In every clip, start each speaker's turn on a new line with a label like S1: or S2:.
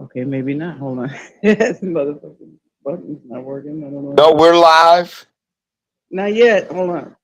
S1: Okay, maybe not. Hold on. This motherfucking button's not working. I don't know.
S2: No, we're live.
S1: Not yet. Hold on.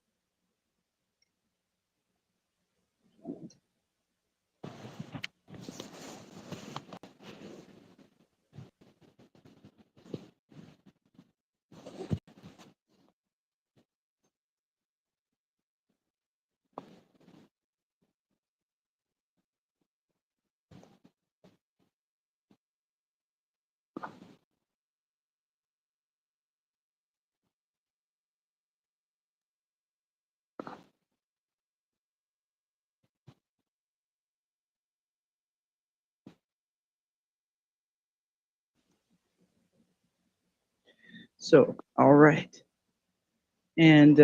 S1: So, all right. And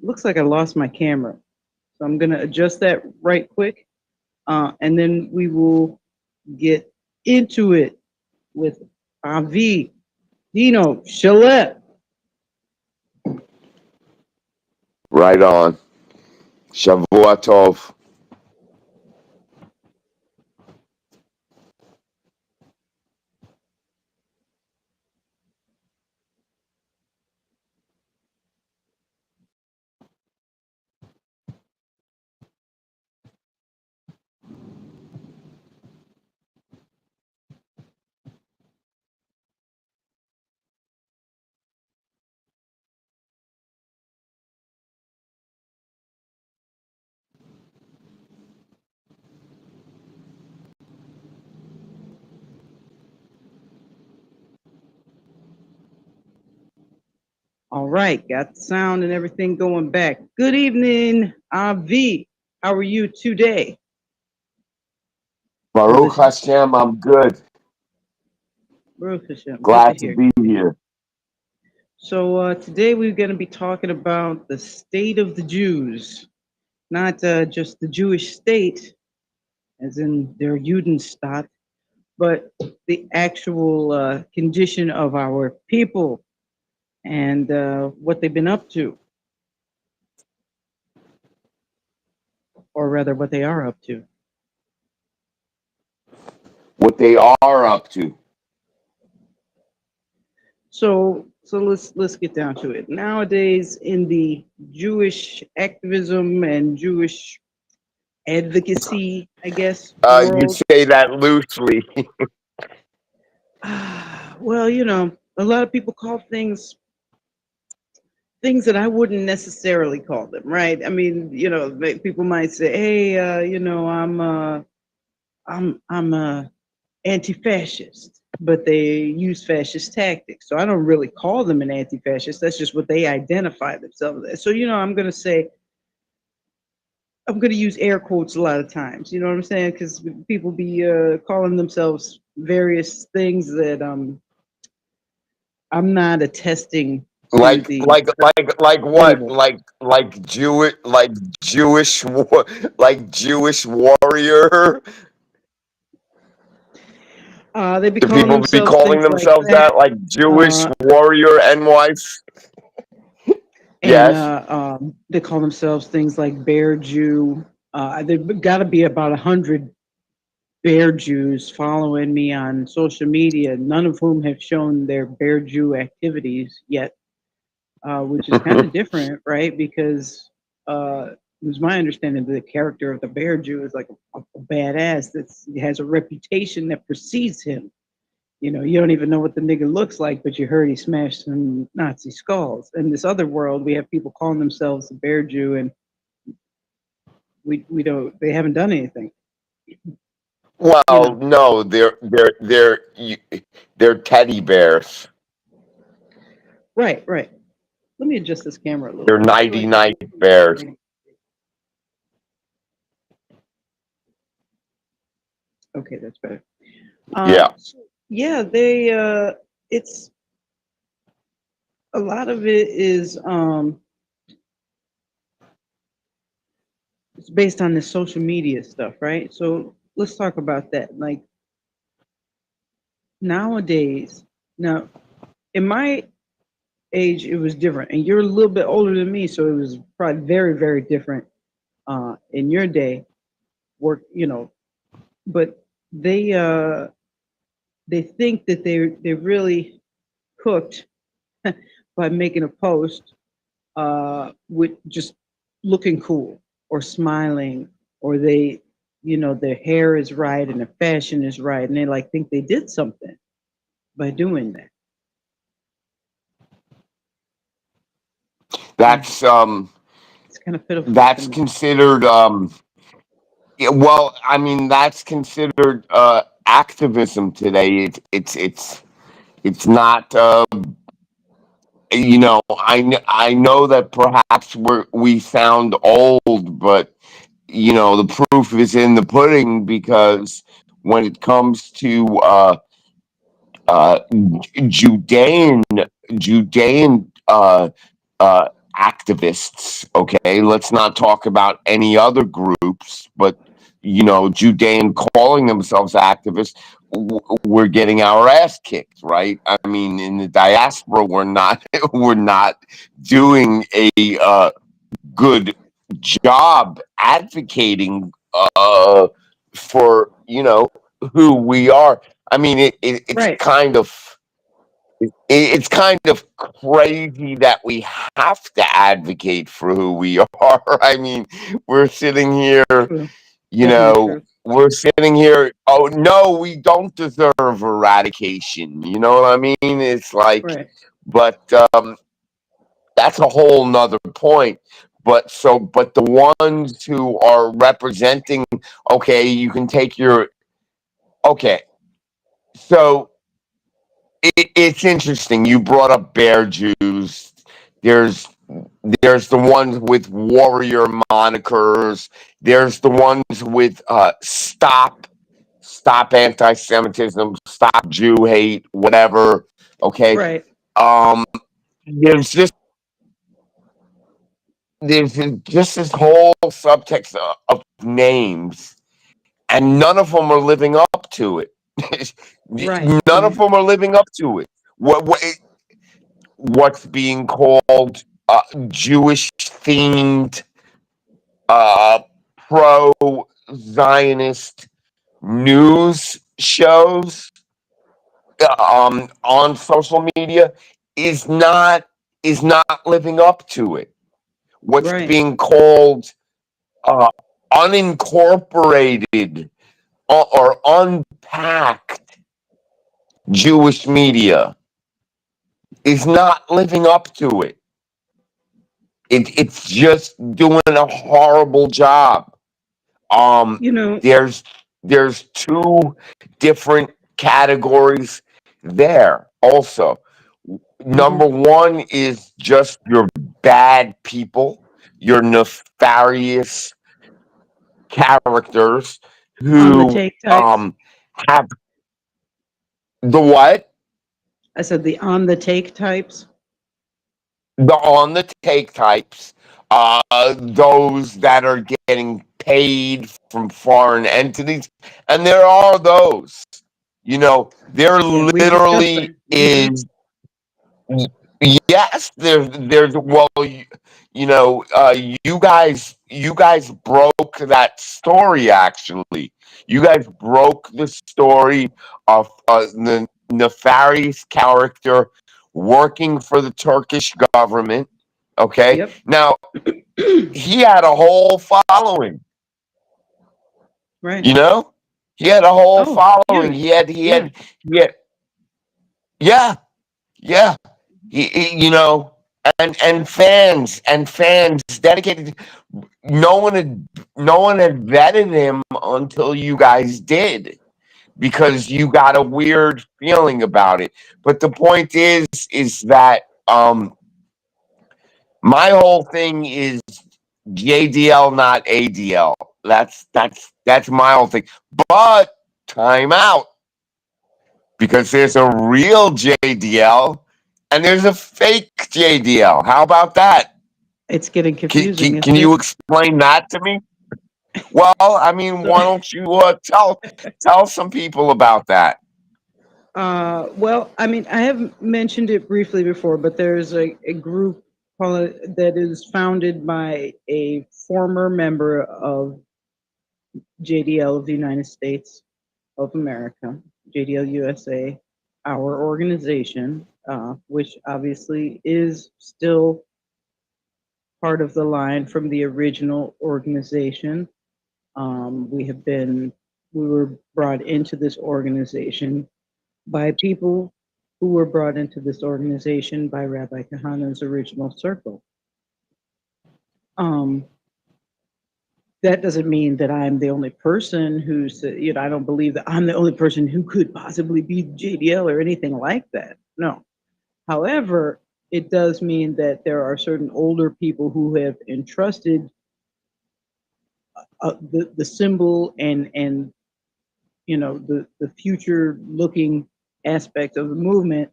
S1: looks like I lost my camera. So I'm going to adjust that right quick. And then we will get into it with Avi Deano Shalem.
S2: Right on. Shavua Tov.
S1: All right, got the sound and everything going back. Good evening, Avi. How are you today?
S2: Baruch Hashem, I'm good.
S1: Baruch Hashem. Good to
S2: Glad to
S1: hear.
S2: be here.
S1: So today we're going to be talking about the state of the Jews, not just the Jewish state, as in their Judenstaat, but the actual condition of our people and what they've been up to, or rather, what they are up to.
S2: What they are up to.
S1: So let's get down to it. Nowadays, in the Jewish activism and Jewish advocacy, I guess,
S2: You
S1: world.
S2: say that loosely.
S1: Well, a lot of people call things that I wouldn't necessarily call them, right? I mean, people might say, "Hey, I'm anti-fascist," but they use fascist tactics. So I don't really call them an anti-fascist. That's just what they identify themselves as. So I'm gonna use air quotes a lot of times. You know what I'm saying? Because people be calling themselves various things that I'm not attesting to
S2: like
S1: the
S2: like like what?
S1: label.
S2: Like Jewish like Jewish warrior.
S1: They be
S2: Do
S1: calling
S2: people be
S1: themselves
S2: calling
S1: things like
S2: themselves
S1: that,
S2: that? Like Jewish
S1: uh,
S2: warrior and wife?
S1: and
S2: Yes.
S1: they call themselves things like Bear Jew. There've got to be about 100 Bear Jews following me on social media, none of whom have shown their Bear Jew activities yet, which is kind of different, right? Because it was my understanding that the character of the Bear Jew is like a badass that has a reputation that precedes him. You don't even know what the nigga looks like, but you heard he smashed some Nazi skulls. In this other world, we have people calling themselves the Bear Jew, and we don't. They haven't done anything. You
S2: Well,
S1: know.
S2: no, they're teddy bears.
S1: Right, right. Let me adjust this camera a little
S2: They're
S1: bit. I feel
S2: nighty
S1: like
S2: night bears.
S1: okay, that's better.
S2: Yeah.
S1: So, yeah, it's a lot of it is it's based on the social media stuff, right? So let's talk about that. Like nowadays, now in my age, it was different, and you're a little bit older than me, so it was probably very, very different in your day. Work, but they they think that they're really cooked by making a post with just looking cool or smiling, or they, their hair is right and their fashion is right, and they like think they did something by doing that. Mm.
S2: That's
S1: It's kind of pitiful to
S2: that's
S1: me.
S2: considered yeah, well, I mean that's considered activism today. It's not I know that perhaps we sound old, but the proof is in the pudding, because when it comes to uh, Judean Judean activists. Okay, let's not talk about any other groups, but Judean calling themselves activists, we're getting our ass kicked, right? I mean, in the diaspora, we're not we're not doing a good job advocating for who we are. I mean, it's
S1: Right.
S2: kind of it's kind of crazy that we have to advocate for who we are. I mean, we're sitting here,
S1: True. Definitely true.
S2: we're sitting here. Oh no, we don't deserve eradication. You know what I mean? It's like,
S1: Right.
S2: but that's a whole nother point. But the ones who are representing, okay, you can take your, okay, so it's interesting. You brought up bear Jews. There's there's the ones with warrior monikers. There's the ones with stop anti-Semitism, stop Jew hate, whatever. Okay.
S1: Right.
S2: Um, there's just there's just this whole subtext of names, and none of them are living up to it.
S1: Right.
S2: None of them are living up to it. What's being called Jewish themed uh, pro Zionist news shows on social media is not living up to it. What's
S1: Right.
S2: being called uh, unincorporated or unpacked Jewish media is not living up to it. It's just doing a horrible job. Um,
S1: You know,
S2: there's two different categories there. Also,
S1: hmm
S2: number one is just your bad people, your nefarious characters
S1: on the
S2: who
S1: take types.
S2: have the what?
S1: I said the on the take types.
S2: The on the take types, those that are getting paid from foreign entities, and there are those. There
S1: Yeah, we discussed
S2: literally
S1: that.
S2: is. Yes, there's well, you guys broke that story. Actually, you guys broke the story of the nefarious character working for the Turkish government. Okay,
S1: Yep.
S2: now he had a whole following.
S1: Right.
S2: You know, he had a whole
S1: Oh,
S2: following. He
S1: huge.
S2: had he
S1: Yeah.
S2: had he had yeah, yeah. And fans dedicated. No one had no one had vetted him until you guys did, because you got a weird feeling about it. But the point is that my whole thing is JDL, not ADL. That's my whole thing. But time out, because there's a real JDL and there's a fake JDL. How about that?
S1: It's getting
S2: Can,
S1: confusing,
S2: can,
S1: isn't
S2: can
S1: it?
S2: you explain that to me? Well, I mean,
S1: So,
S2: why don't you tell some people about that?
S1: well, I mean, I have mentioned it briefly before, but there's a group that is founded by a former member of JDL of the United States of America. JDL USA, our organization, which obviously is still part of the line from the original organization. We were brought into this organization by people who were brought into this organization by Rabbi Kahana's original circle. Um, that doesn't mean that I'm the only person who's, I don't believe that I'm the only person who could possibly be JDL or anything like that. No. However, it does mean that there are certain older people who have entrusted the symbol and the future looking aspect of the movement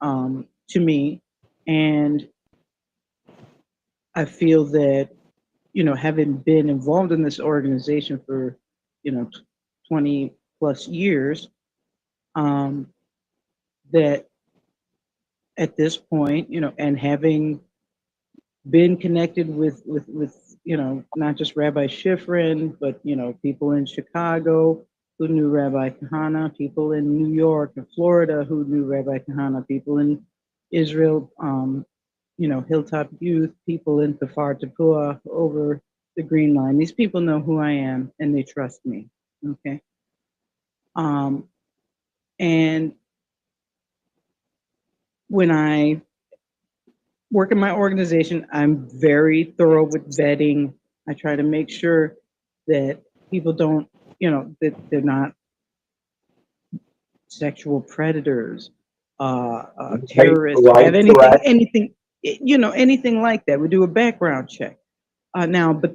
S1: to me, and I feel that having been involved in this organization for 20 plus years, that at this point, and having been connected with not just Rabbi Schifrin, but people in Chicago who knew Rabbi Kahana, people in New York and Florida who knew Rabbi Kahana, people in Israel, Hilltop Youth, people in Kfar Tapua over the Green Line. These people know who I am and they trust me. Okay. And when I work in my organization, I'm very thorough with vetting. I try to make sure that people don't, that they're not sexual predators, terrorists, or have anything, anything like that. We do a background check. Now, but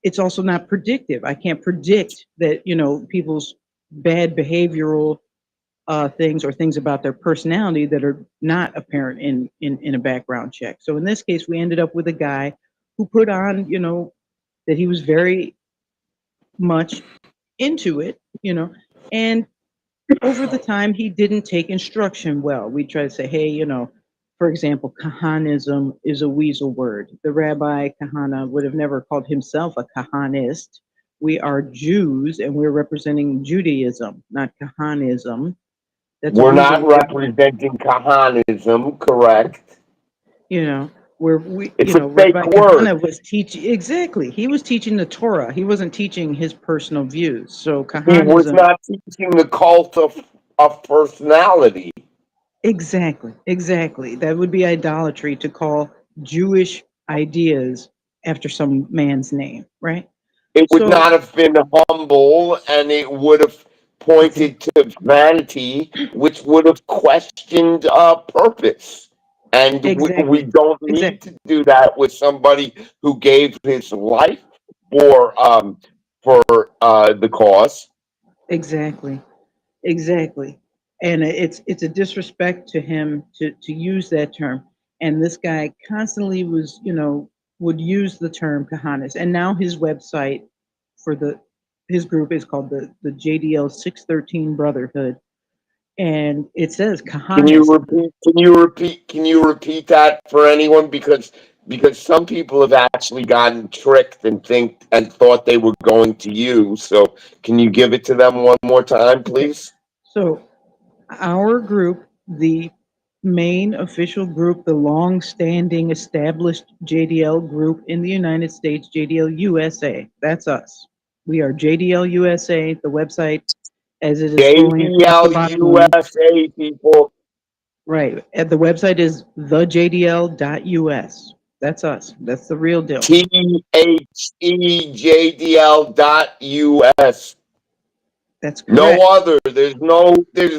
S1: it's also not predictive. I can't predict that, people's bad behavioral things or things about their personality that are not apparent in a background check. So in this case, we ended up with a guy who put on, that he was very much into it, and over the time he didn't take instruction well. We try to say, hey, for example, Kahanism is a weasel word. The Rabbi Kahana would have never called himself a Kahanist. We are Jews and we're representing Judaism, not Kahanism. That's
S2: We're not
S1: weasel.
S2: representing Kahanism, correct? It's a fake
S1: Rabbi
S2: word.
S1: Kahana was teaching, exactly. He was teaching the Torah. He wasn't teaching his personal views. So
S2: He was
S1: Kahanism,
S2: not teaching the cult of personality.
S1: exactly. That would be idolatry to call Jewish ideas after some man's name, right?
S2: It would
S1: So
S2: not have been humble, and it would have pointed
S1: exactly,
S2: to vanity, which would have questioned purpose. And we
S1: exactly,
S2: don't need
S1: exactly,
S2: to do that with somebody who gave his life for the cause.
S1: exactly. Exactly. And it's a disrespect to him to use that term. And this guy constantly was, would use the term Kahanis. And now his website for his group is called the JDL 613 Brotherhood. And it says
S2: Can you
S1: Kahanis.
S2: repeat? Can you repeat? Can you repeat that for anyone? Because some people have actually gotten tricked and thought they were going to you. So can you give it to them one more time,
S1: Okay.
S2: please?
S1: So our group, the main official group, the long-standing established JDL group in the United States, JDL USA. That's us. We are JDL USA. The website, as it is scrolling across the
S2: JDL
S1: bottom line,
S2: USA people.
S1: right? At the website is thejdl.us. That's us. That's the real deal.
S2: THEJDL.US.
S1: That's
S2: No
S1: correct.
S2: other. There's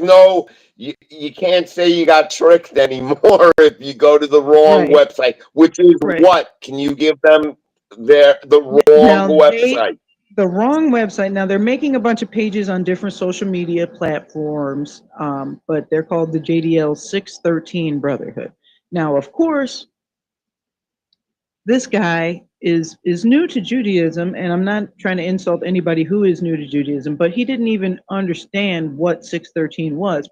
S2: no, you can't say you got tricked anymore if you go to the wrong
S1: Right.
S2: website, which is
S1: Right.
S2: what? Can you give them the wrong
S1: Now
S2: website?
S1: the wrong website. Now they're making a bunch of pages on different social media platforms, but they're called the JDL 613 Brotherhood. Now, of course, this guy is new to Judaism, and I'm not trying to insult anybody who is new to Judaism, but he didn't even understand what 613 was.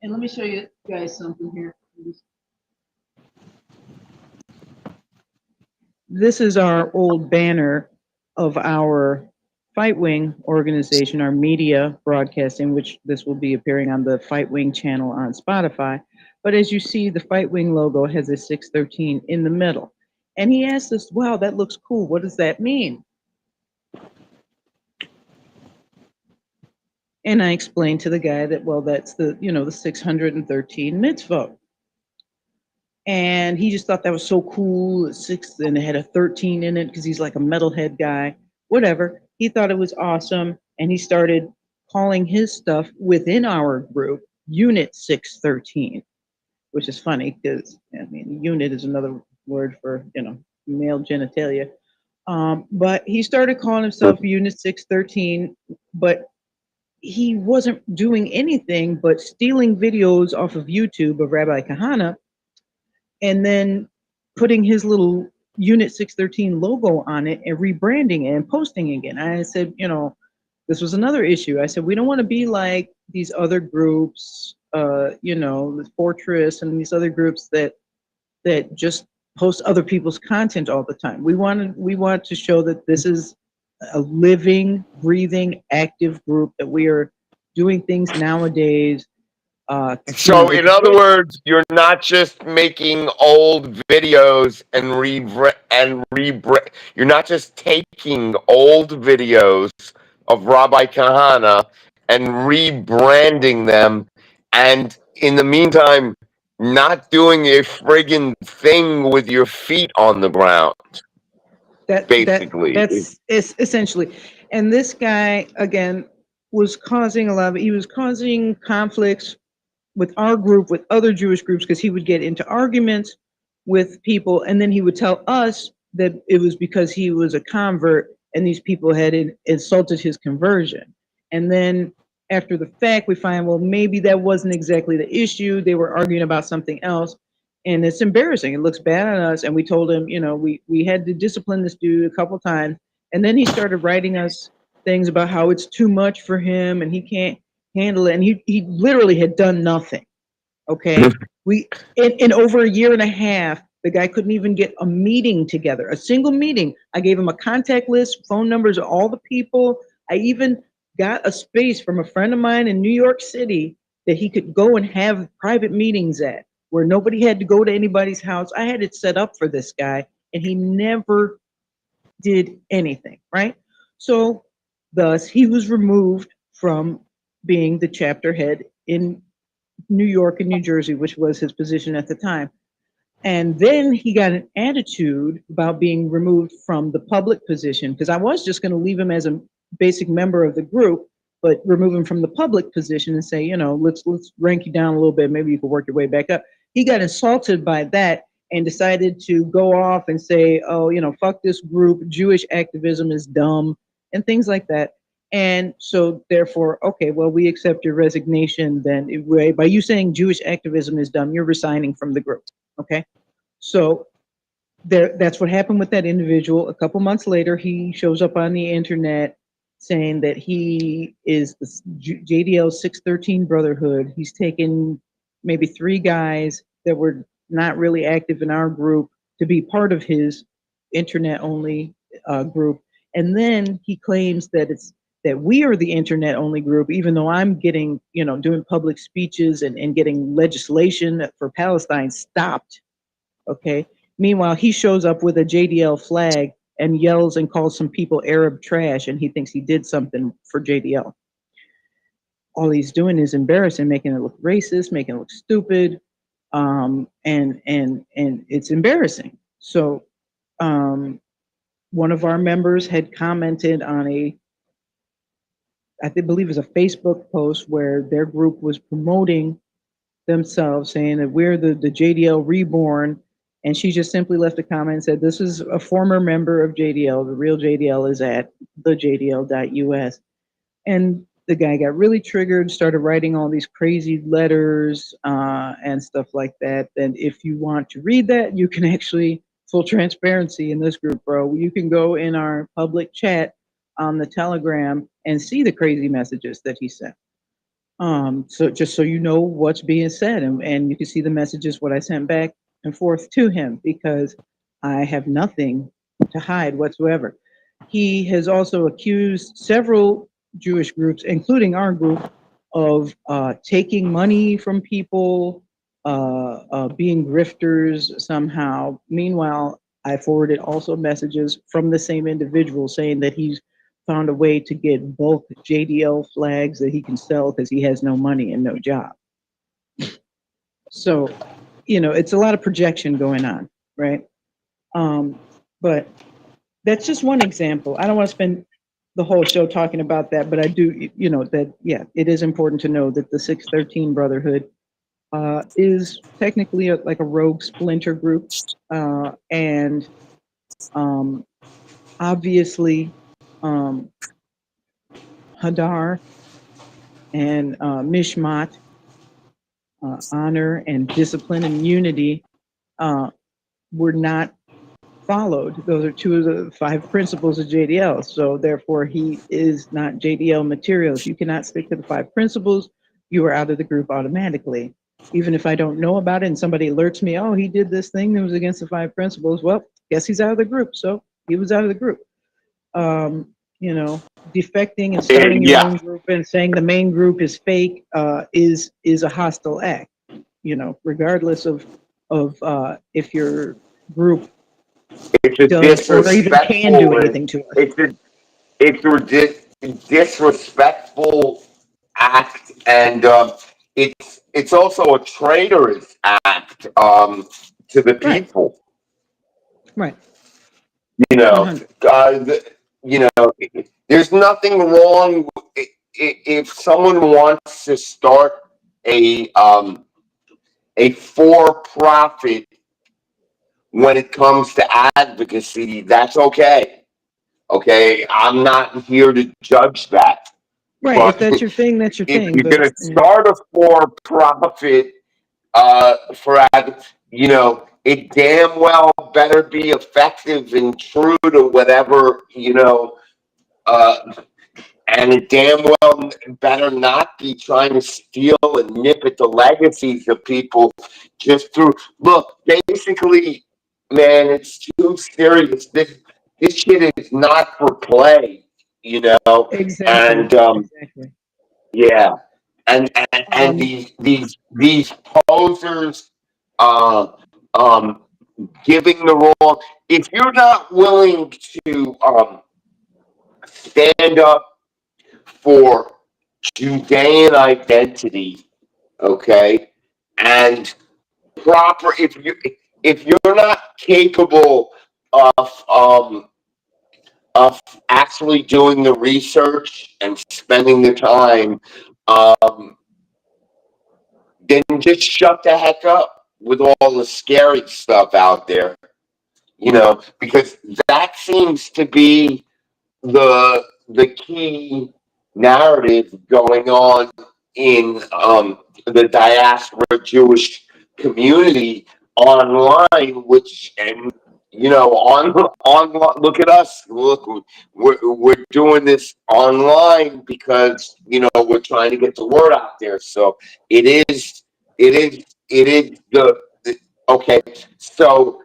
S1: And let me show you guys something here. This is our old banner of our Fight Wing organization, our media broadcasting, which this will be appearing on the Fight Wing channel on Spotify. But as you see, the Fight Wing logo has a 613 in the middle. And he asked us, wow, that looks cool. What does that mean? And I explained to the guy that, well, that's the 613 mitzvot. And he just thought that was so cool. Six, and it had a 13 in it because he's like a metalhead guy, whatever. He thought it was awesome. And he started calling his stuff within our group Unit 613, which is funny because, I mean, unit is another word for, male genitalia. But he started calling himself Unit 613, but he wasn't doing anything but stealing videos off of YouTube of Rabbi Kahana and then putting his little Unit 613 logo on it and rebranding it and posting again. I said, this was another issue. I said, we don't want to be like these other groups, the Fortress and these other groups that just post other people's content all the time. We want to show that this is a living, breathing, active group, that we are doing things nowadays.
S2: So, in other words, you're not just making old videos and you're not just taking old videos of Rabbi Kahana and rebranding them, and in the meantime, not doing a friggin' thing with your feet on the ground. Basically,
S1: that's essentially. And this guy again was causing he was causing conflicts with our group, with other Jewish groups, because he would get into arguments with people, and then he would tell us that it was because he was a convert and these people had insulted his conversion. And then after the fact, we find, well, maybe that wasn't exactly the issue. They were arguing about something else. And it's embarrassing. It looks bad on us. And we told him, we had to discipline this dude a couple times. And then he started writing us things about how it's too much for him and he can't handle it. And he literally had done nothing. Okay. We in over a year and a half, the guy couldn't even get a meeting together, a single meeting. I gave him a contact list, phone numbers of all the people. I even got a space from a friend of mine in New York City that he could go and have private meetings at, where nobody had to go to anybody's house. I had it set up for this guy, and he never did anything, right? So thus he was removed from being the chapter head in New York and New Jersey, which was his position at the time. And then he got an attitude about being removed from the public position, because I was just going to leave him as a basic member of the group, but remove him from the public position and say, let's rank you down a little bit. Maybe you can work your way back up. He got insulted by that and decided to go off and say, oh, fuck this group. Jewish activism is dumb and things like that. And so therefore, okay, well, we accept your resignation then. By you saying Jewish activism is dumb, you're resigning from the group. Okay. So that's what happened with that individual. A couple months later, he shows up on the internet saying that he is the JDL 613 Brotherhood. He's taken maybe 3 guys that were not really active in our group to be part of his internet only group. And then he claims that we are the internet only group, even though I'm getting, doing public speeches and getting legislation for Palestine stopped. Okay. Meanwhile, he shows up with a JDL flag and yells and calls some people Arab trash, and he thinks he did something for JDL. All he's doing is embarrassing, making it look racist, making it look stupid, and it's embarrassing. So, one of our members had commented on I believe it was a Facebook post where their group was promoting themselves, saying that we're the JDL reborn. And she just simply left a comment and said, this is a former member of JDL. The real JDL is at the JDL.us. And the guy got really triggered, started writing all these crazy letters and stuff like that. And if you want to read that, you can actually, full transparency in this group, bro, you can go in our public chat on the Telegram and see the crazy messages that he sent. So just so you know what's being said, and you can see the messages, what I sent back and forth to him, because I have nothing to hide whatsoever. he has also accused several Jewish groups, including our group, of taking money from people, being grifters somehow. Meanwhile, I forwarded also messages from the same individual saying that he's found a way to get bulk JDL flags that he can sell because he has no money and no job. So, it's a lot of projection going on, right? But that's just one example. I don't want to spend the whole show talking about that, but I do, that, yeah, it is important to know that the 613 Brotherhood is technically like a rogue splinter group. And obviously, Hadar and Mishmat, honor and discipline and unity, were not followed. Those are two of the 5 principles of JDL. So therefore, he is not JDL material. If you cannot stick to the 5 principles, you are out of the group automatically. Even if I don't know about it and somebody alerts me, oh, he did this thing that was against the 5 principles, well, guess he's out of the group. So he was out of the group. Defecting and starting your own group and saying the main group is fake is a hostile act. Regardless of if your group does or even can do anything to us.
S2: It's a disrespectful act, and it's also a traitorous act to the people.
S1: Right.
S2: There's nothing wrong if someone wants to start a for-profit when it comes to advocacy. That's okay. Okay, I'm not here to judge that.
S1: Right.
S2: But
S1: if that's your thing, that's your
S2: if
S1: thing.
S2: you're
S1: But
S2: going to start a for-profit, it damn well better be effective and true to whatever, and it damn well better not be trying to steal and nip at the legacies of people just through. Look, basically, man, it's too serious. This shit is not for play,
S1: exactly.
S2: and
S1: Exactly.
S2: yeah, and these posers, uh, um, giving the wrong. If you're not willing to stand up for Judean identity, okay, and proper. If you're not capable of actually doing the research and spending the time, then just shut the heck up with all the scary stuff out there. Because that seems to be the key narrative going on in the diaspora Jewish community online, which on look at us, look, we're doing this online because we're trying to get the word out there. So it is the okay. So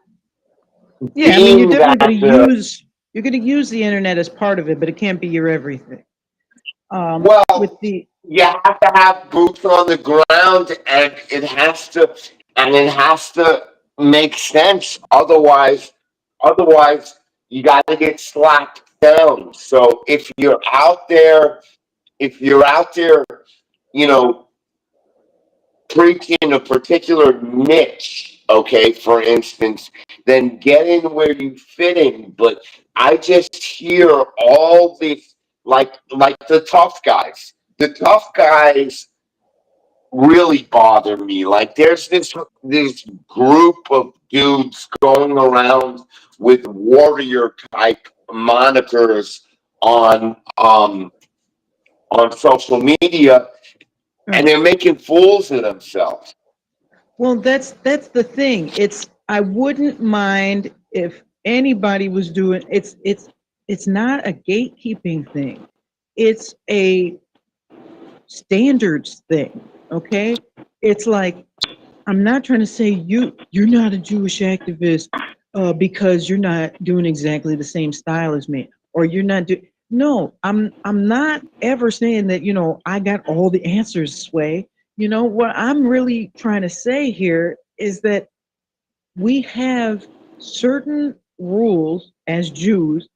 S1: Yeah, I mean, you're
S2: being
S1: definitely
S2: that
S1: going to use the internet as part of it, but it can't be your everything. With
S2: well,
S1: the
S2: you have to have boots on the ground, and it has to make sense. Otherwise, you got to get slapped down. So if you're out there, you know, preaching a particular niche, okay, for instance, then get in where you fit in. But I just hear all these like the tough guys. The tough guys really bother me. Like there's this group of dudes going around with warrior type monikers on um on social media, and they're making fools of themselves.
S1: Well, that's the thing. I wouldn't mind if anybody was doing it's not a gatekeeping thing. It's a standards thing, okay? It's like I'm not trying to say you're not a Jewish activist because you're not doing exactly the same style as me. or you're not doing. No, I'm not ever saying that, I got all the answers, Sway. What I'm really trying to say here is that we have certain rules as Jews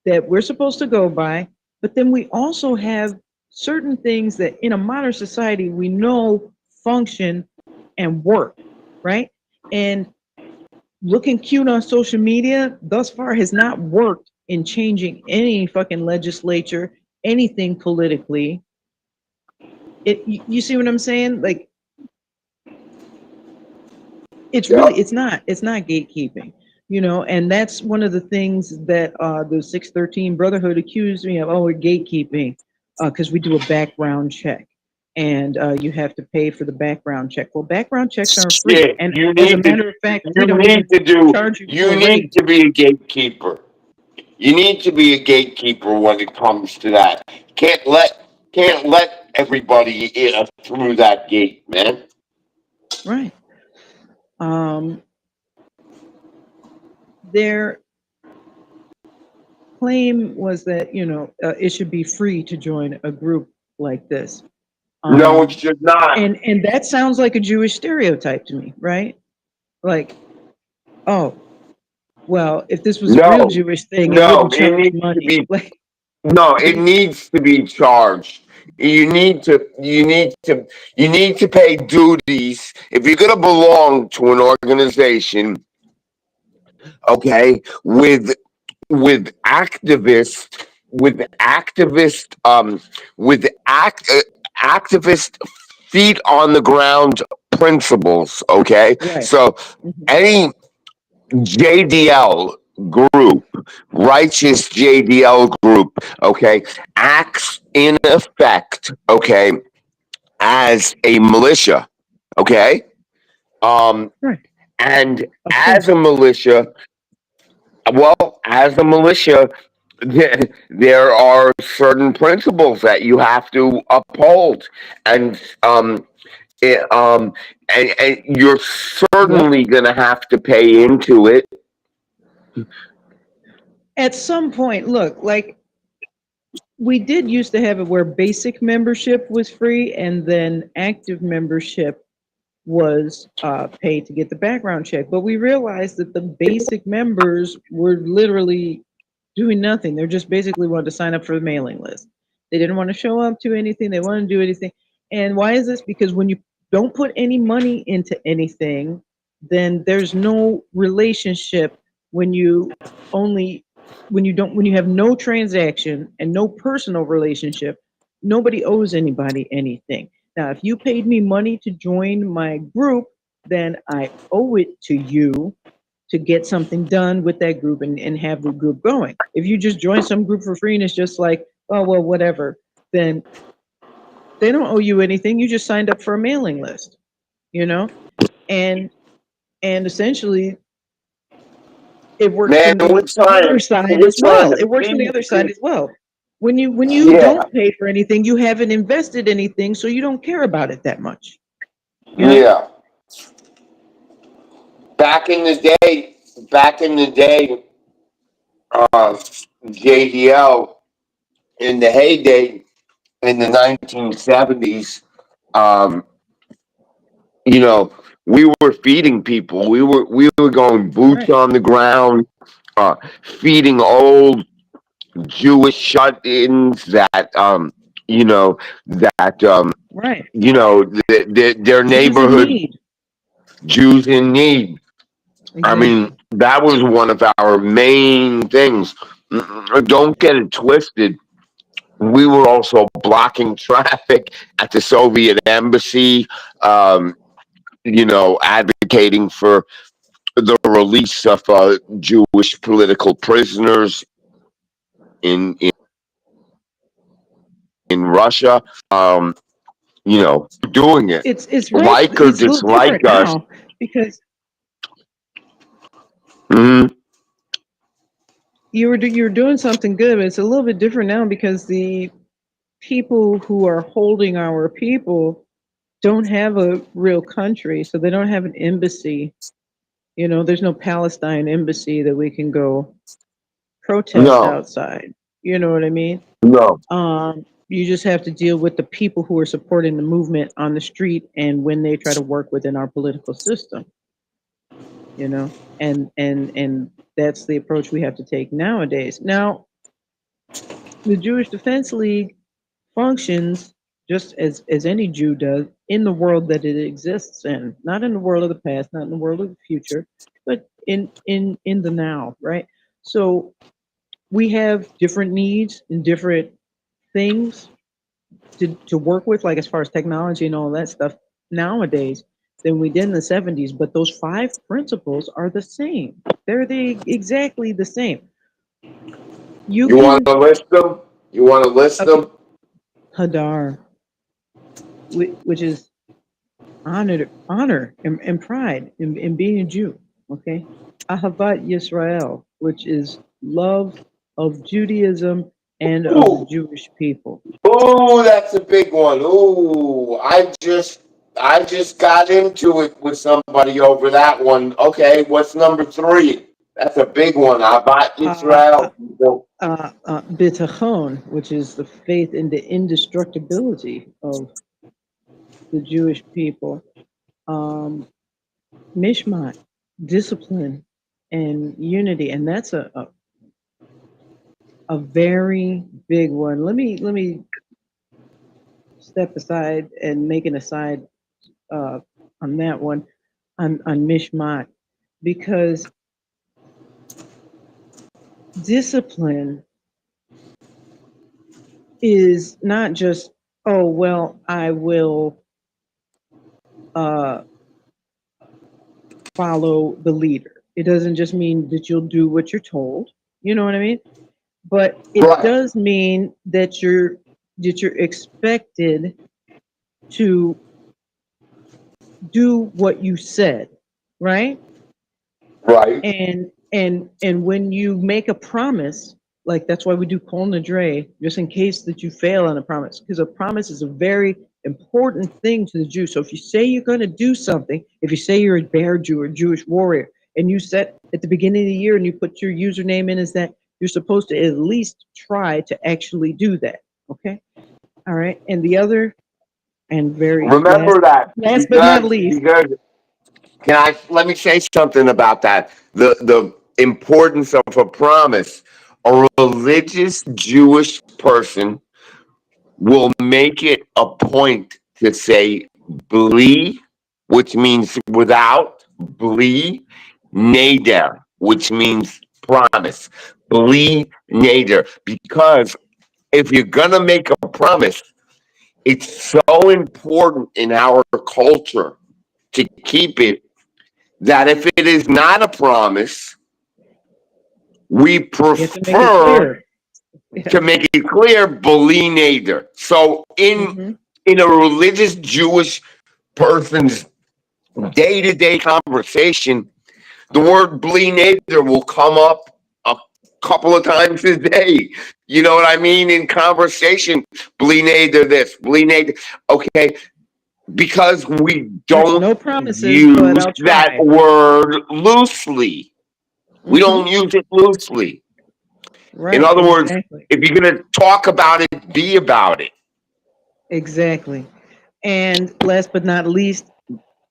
S1: that we're supposed to go by, but then we also have certain things that in a modern society we know function and work, right? And looking cute on social media thus far has not worked in changing any fucking legislature, anything politically. You see what I'm saying? Like, it's not gatekeeping, and that's one of the things that the 613 Brotherhood accused me of. Oh, we're gatekeeping because we do a background check, and you have to pay for the background check. Well, background checks aren't free,
S2: Shit,
S1: and as a matter of fact, we don't even charge you
S2: you
S1: for a
S2: need
S1: rate.
S2: to be a gatekeeper. You need to be a gatekeeper when it comes to that. Can't let everybody in through that gate, man.
S1: Right. um their claim was that it should be free to join a group like this.
S2: No, it
S1: um
S2: should not.
S1: and that sounds like a Jewish stereotype to me, right? Like, oh, well, if this was a real
S2: No,
S1: Jewish thing, it
S2: no,
S1: wouldn't
S2: it
S1: charge
S2: needs to
S1: money.
S2: be.
S1: Like,
S2: No, it needs to be charged. You need to pay duties if you're gonna belong to an organization. Okay, with activists, with activist feet on the ground principles. Okay,
S1: right.
S2: so
S1: Mhm.
S2: any JDL group, righteous JDL group, okay, acts in effect, okay, as a militia, okay, um,
S1: Right.
S2: and
S1: Of
S2: as a
S1: course.
S2: militia, as a militia, there are certain principles that you have to uphold, and it, and you're
S1: Yep.
S2: certainly going to have to pay into it.
S1: At some point, look, like, we did used to have it where basic membership was free and then active membership was paid to get the background check. But we realized that the basic members were literally doing nothing. They're just basically wanted to sign up for the mailing list. They didn't want to show up to anything. They wanted to do anything. And why is this? Because when you don't put any money into anything, then there's no relationship. When you only when you have no transaction and no personal relationship, nobody owes anybody anything. Now, if you paid me money to join my group, then I owe it to you to get something done with that group and have the group going. If you just join some group for free and it's just like, oh, well, whatever, then they don't owe you anything. You just signed up for a mailing list, you know? And essentially it works
S2: Man,
S1: from the other side
S2: we're
S1: as
S2: trying
S1: well.
S2: to
S1: It works from the
S2: feed
S1: other side
S2: people.
S1: as well. When you
S2: Yeah,
S1: don't pay for anything, you haven't invested anything, so you don't care about it that much, you know?
S2: yeah. Back in the day, uh, JDL in the heyday in the 1970s, um, we were feeding people. We were going boots
S1: Right,
S2: on the ground, feeding old Jewish shut-ins you know, that
S1: right.
S2: their
S1: Jews in
S2: neighborhood
S1: need.
S2: Jews in need. I mean,
S1: Exactly.
S2: that was one of our main things. Don't get it twisted. We were also blocking traffic at the Soviet embassy, um, advocating for the release of Jewish political prisoners in Russia. Um, doing it,
S1: It's right.
S2: like or
S1: It's a little
S2: dislike
S1: different
S2: us.
S1: now because
S2: Mhm.
S1: you were doing something good, but it's a little bit different now because the people who are holding our people don't have a real country, so they don't have an embassy. There's no Palestine embassy that we can go protest
S2: No,
S1: outside. You know what I mean?
S2: No.
S1: You just have to deal with the people who are supporting the movement on the street and when they try to work within our political system, you know, and that's the approach we have to take nowadays. Now, the Jewish Defense League functions just as any Jew does in the world that it exists in, not in the world of the past, not in the world of the future, but in the now, right? So we have different needs and different things to work with, like as far as technology and all that stuff nowadays than we did in the 70s. But those five principles are the same. They're exactly the same. You
S2: You want
S1: can
S2: to list them? You want to list
S1: okay,
S2: them?
S1: Hadar, which is honor and pride in being a Jew. Okay, Ahavat Yisrael, which is love of Judaism and of the
S2: Ooh,
S1: Jewish people.
S2: ooh, that's a big one. Ooh, I just got into it with somebody over that one. Okay, what's number three? That's a big one. Abat
S1: Uh,
S2: Israel.
S1: Bitachon, which is the faith in the indestructibility of the Jewish people. Um, Mishmat, discipline and unity, and that's a very big one. Let me step aside and make an aside uh, on that one on Mishmat because discipline is not just, oh well, I will uh, follow the leader. It doesn't just mean that you'll do what you're told. You know what I mean? But it
S2: Right,
S1: does mean that you're expected to do what you said, right?
S2: right,
S1: And when you make a promise, like that's why we do Kol Nidre, just in case that you fail on a promise, because a promise is a very important thing to the Jew. So if you say you're going to do something, if you say you're a bear Jew or Jewish warrior, and you set at the beginning of the year and you put your username in, is that you're supposed to at least try to actually do that. Okay. All right. And the other and very last,
S2: remember that
S1: last but not
S2: because
S1: least,
S2: because can I let me say something about that? The importance of a promise. A religious Jewish person will make it a point to say bli, which means without, bli nader, which means promise. Bli nader. Because if you're gonna make a promise, it's so important in our culture to keep it that if it is not a promise, we
S1: you have to make it
S2: prefer
S1: clear.
S2: to
S1: Yes.
S2: make it clear, believe neither. So
S1: Hmm.
S2: in a religious Jewish person's day-to-day conversation, the word bli neither will come up a couple of times a day. You know what I mean? In conversation, bli neither this, bli neither. Okay, because we don't
S1: No promises, but
S2: use
S1: I'll
S2: that
S1: try.
S2: word loosely. We
S1: Hmm.
S2: don't use it loosely. In
S1: Right,
S2: other words,
S1: exactly.
S2: if you're going to talk about it, be about it.
S1: Exactly. And last but not least,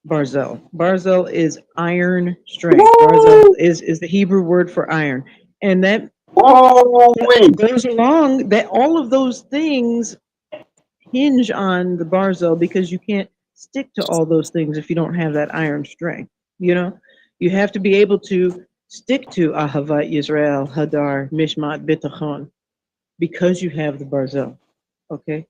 S1: Barzel. Barzel is iron strength. Barzel
S2: Woo!
S1: is the Hebrew word for iron. And that
S2: Woo!
S1: goes along that all of those things hinge on the Barzel because you can't stick to all those things if you don't have that iron strength. You know, you have to be able to stick to Ahavat Yisrael, Hadar, Mishmat, Bitachon because you have the Barzel. Okay.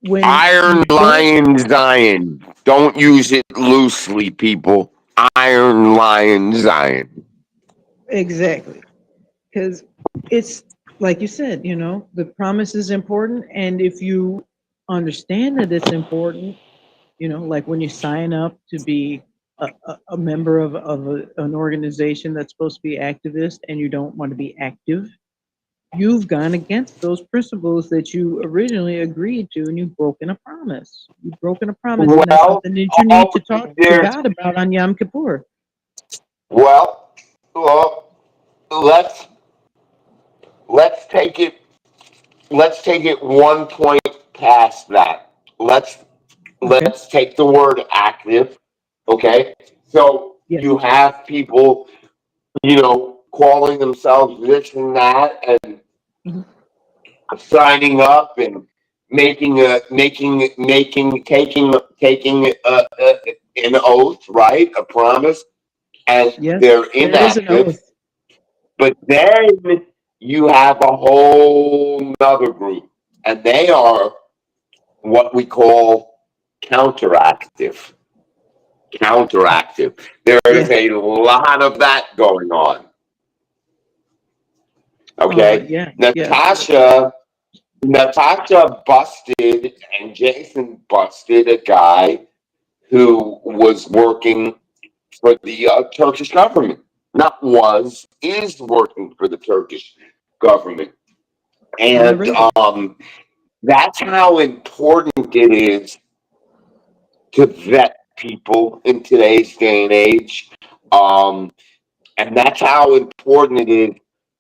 S1: When
S2: Iron
S1: you don't,
S2: Lion Zion. Don't use it loosely, people. Iron Lion Zion.
S1: exactly, because it's like you said, the promise is important. And if you understand that it's important, like when you sign up to be a member of an organization that's supposed to be activist and you don't want to be active, you've gone against those principles that you originally agreed to and you've broken a promise. You've broken a promise, and that's
S2: Well,
S1: something that you need to talk to
S2: there's
S1: God about on Yom Kippur.
S2: well, well, let's let's take it. Let's take it one point past that.
S1: Okay.
S2: Let's take the word active. Okay, so
S1: Yes.
S2: you have people, calling themselves this and that, and
S1: Mhm.
S2: signing up and taking an oath, right? A promise, and
S1: Yes.
S2: they're
S1: There is an
S2: inactive.
S1: oath.
S2: But then you have a whole nother group, and they are what we call counteractive. Counteractive. There is
S1: Yes.
S2: a lot of that going on. Okay,
S1: Yeah. Yes.
S2: Natasha busted and Jason busted a guy who was working for the Turkish government. Not was, is working for the Turkish government.
S1: On the
S2: And
S1: radio.
S2: that's how important it is to vet people in today's day and age. Um, and that's how important it is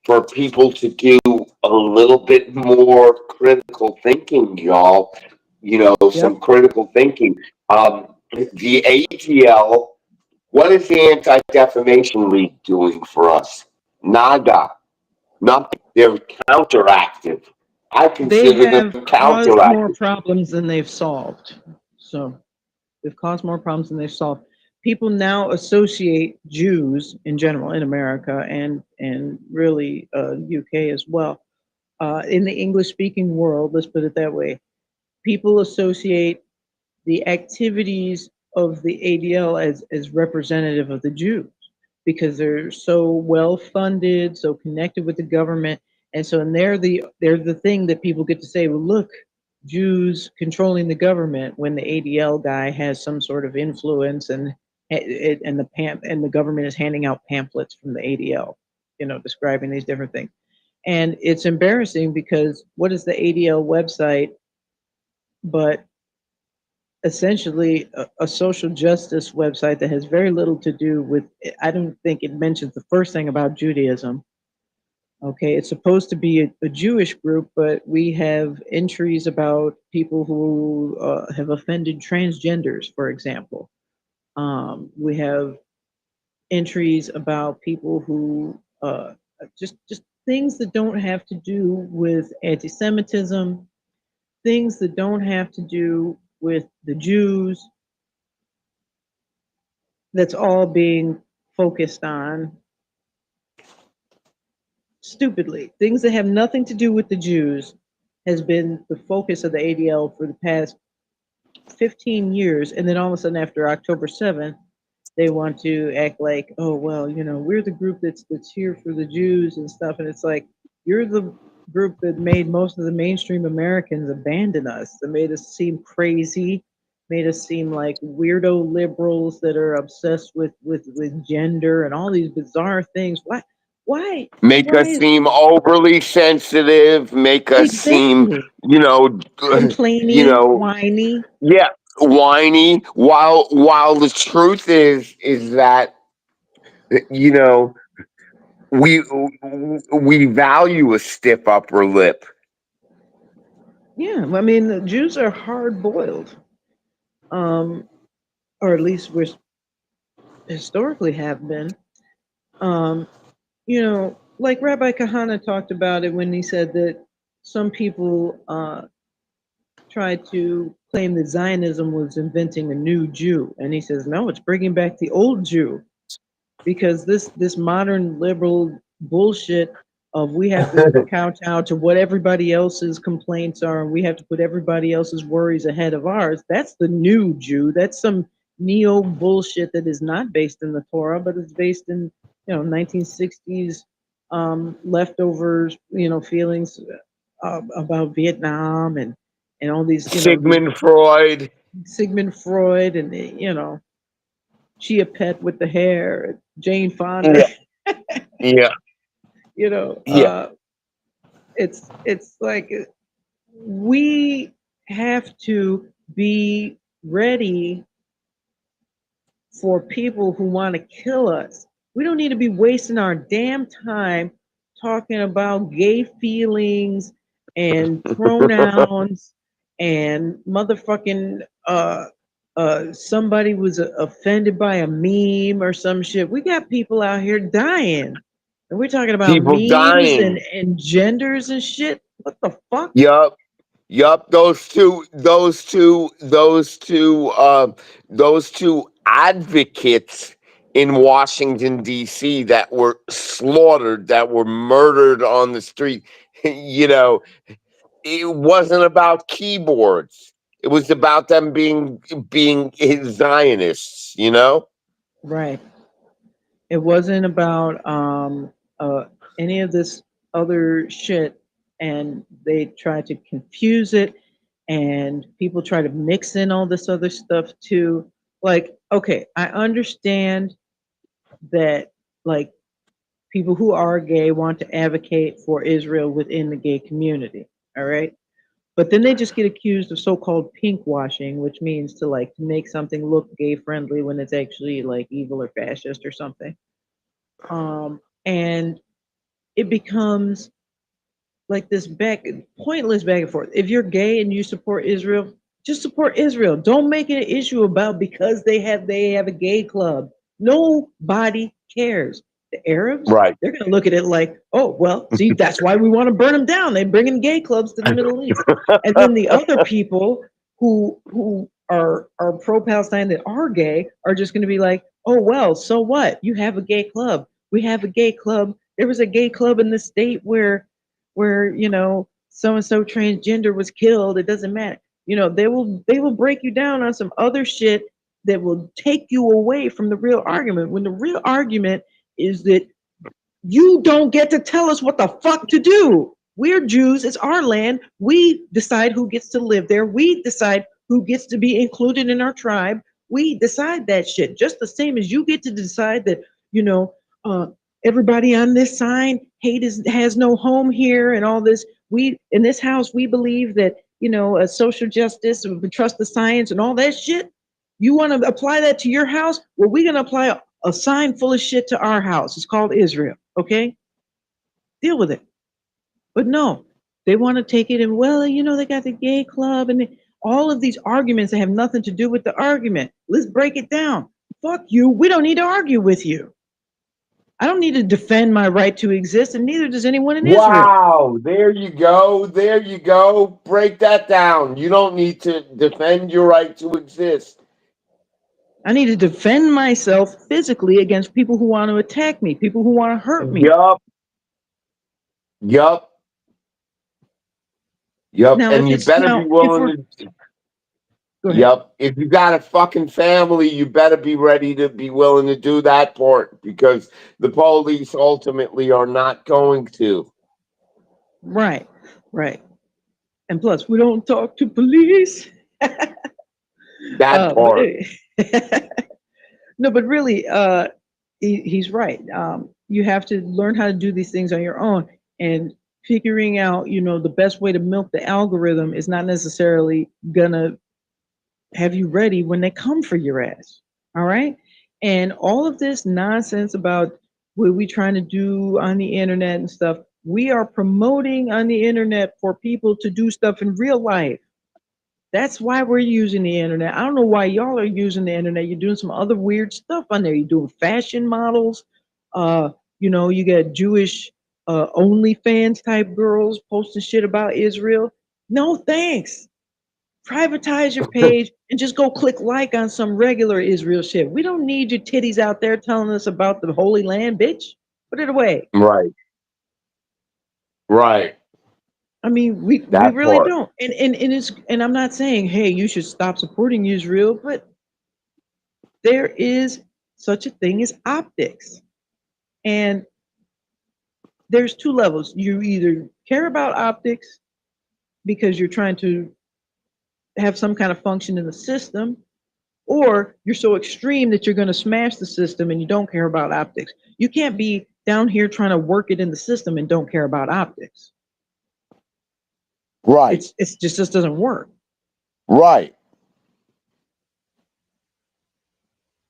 S2: for people to do a little bit more critical thinking, y'all. Some
S1: Yep.
S2: critical thinking. The ATL, what is the Anti Defamation League doing for us? Nada. Nothing. They're counteractive. I
S1: They
S2: consider them
S1: have caused more
S2: counteractive.
S1: problems than they've solved. So they've caused more problems than they've solved. People now associate Jews in general in America and really UK as well. In the English speaking world, let's put it that way, people associate the activities of the ADL as representative of the Jews because they're so well funded, so connected with the government, and so and they're the thing that people get to say, well, look, Jews controlling the government when the ADL guy has some sort of influence and the government is handing out pamphlets from the ADL, describing these different things. And it's embarrassing because what is the ADL website but essentially a social justice website that has very little to do with, I don't think it mentions the first thing about Judaism. Okay, it's supposed to be a Jewish group, but we have entries about people who have offended transgenders, for example. We have entries about people who just things that don't have to do with anti-Semitism, things that don't have to do with the Jews, that's all being focused on stupidly. Things that have nothing to do with the Jews has been the focus of the ADL for the past 15 years. And then all of a sudden after October 7th, they want to act like, oh, well, we're the group that's here for the Jews and stuff. And it's like, you're the group that made most of the mainstream Americans abandon us, that made us seem crazy, made us seem like weirdo liberals that are obsessed with gender and all these bizarre things. Why,
S2: Make
S1: why
S2: us
S1: is
S2: seem overly sensitive, make us seem,
S1: exactly
S2: you know, you
S1: complaining,
S2: know,
S1: whiny?
S2: yeah, whiny. While the truth is that you know we we value a stiff upper lip.
S1: Yeah, I mean, the Jews are hard boiled, or at least we're historically have been. Um, like Rabbi Kahana talked about it when he said that some people tried to claim that Zionism was inventing a new Jew, and he says no, it's bringing back the old Jew because this modern liberal bullshit of we have to kowtow to what everybody else's complaints are and we have to put everybody else's worries ahead of ours. That's the new Jew. That's some neo bullshit that is not based in the Torah, but is based in 1960s leftovers, feelings about Vietnam and all these, these
S2: Sigmund Freud.
S1: Sigmund Freud and Chia Pet with the hair, Jane Fonda.
S2: Yeah, yeah,
S1: you know,
S2: yeah.
S1: uh, it's like we have to be ready for people who want to kill us. We don't need to be wasting our damn time talking about gay feelings and pronouns and motherfucking somebody was offended by a meme or some shit. We got people out here dying. And we're talking about
S2: People
S1: memes
S2: dying.
S1: and genders and shit. What the fuck?
S2: Yup. Yup. Those two advocates in Washington, D.C. that were slaughtered, that were murdered on the street. You know, it wasn't about keyboards. It was about them being Zionists, you know?
S1: Right. It wasn't about any of this other shit, and they tried to confuse it, and people try to mix in all this other stuff too. Like, okay, I understand that, like, people who are gay want to advocate for Israel within the gay community. All right. But then they just get accused of so-called pink washing, which means to make something look gay friendly when it's actually like evil or fascist or something. And it becomes like this pointless back and forth. If you're gay and you support Israel, just support Israel. Don't make it an issue about because they have a gay club. Nobody cares. The Arabs,
S2: Right.
S1: they're gonna look at it like, oh well, see, that's why we want to burn them down. They bring in gay clubs to the Middle East, and then the other people who are pro Palestine that are gay are just going to be like, oh well, so what? You have a gay club. We have a gay club. There was a gay club in the state where so and so transgender was killed. It doesn't matter. They will break you down on some other shit that will take you away from the real argument, when the real argument is that you don't get to tell us what the fuck to do. We're Jews. It's our land. We decide who gets to live there. We decide who gets to be included in our tribe. We decide that shit. Just the same as you get to decide that, you know, uh, everybody on this sign, has no home here and all this. We, in this house, we believe that, a social justice, we trust the science and all that shit. You want to apply that to your house? Well, we're going to apply a sign full of shit to our house. It's called Israel. Okay? Deal with it. But no, they want to take it and, well, they got the gay club and all of these arguments that have nothing to do with the argument. Let's break it down. Fuck you. We don't need to argue with you. I don't need to defend my right to exist, and neither does anyone in Israel.
S2: Wow, there you go. There you go. Break that down. You don't need to defend your right to exist.
S1: I need to defend myself physically against people who want to attack me, people who want to hurt me.
S2: Yup. Yup. Yup.
S1: Now,
S2: And you better be
S1: if we're,
S2: willing to.
S1: go ahead.
S2: Yup. If you got a fucking family, you better be ready to be willing to do that part, because the police ultimately are not going to.
S1: Right, right. And plus, we don't talk to police.
S2: That
S1: But
S2: part.
S1: no, but really, he's right. You have to learn how to do these things on your own, and figuring out, the best way to milk the algorithm is not necessarily gonna have you ready when they come for your ass. All right. And all of this nonsense about what we trying to do on the internet and stuff, we are promoting on the internet for people to do stuff in real life. That's why we're using the internet. I don't know why y'all are using the internet. You're doing some other weird stuff on there. You're doing fashion models. Uh, you got Jewish OnlyFans type girls posting shit about Israel. No thanks. Privatize your page and just go click like on some regular Israel shit. We don't need your titties out there telling us about the Holy Land, bitch. Put it away.
S2: Right. Right.
S1: I mean, we
S2: That
S1: really
S2: part.
S1: don't. And I'm not saying, hey, you should stop supporting Israel, but there is such a thing as optics. And there's two levels. You either care about optics because you're trying to have some kind of function in the system, or you're so extreme that you're going to smash the system and you don't care about optics. You can't be down here trying to work it in the system and don't care about optics.
S2: Right.
S1: It's just doesn't work.
S2: Right.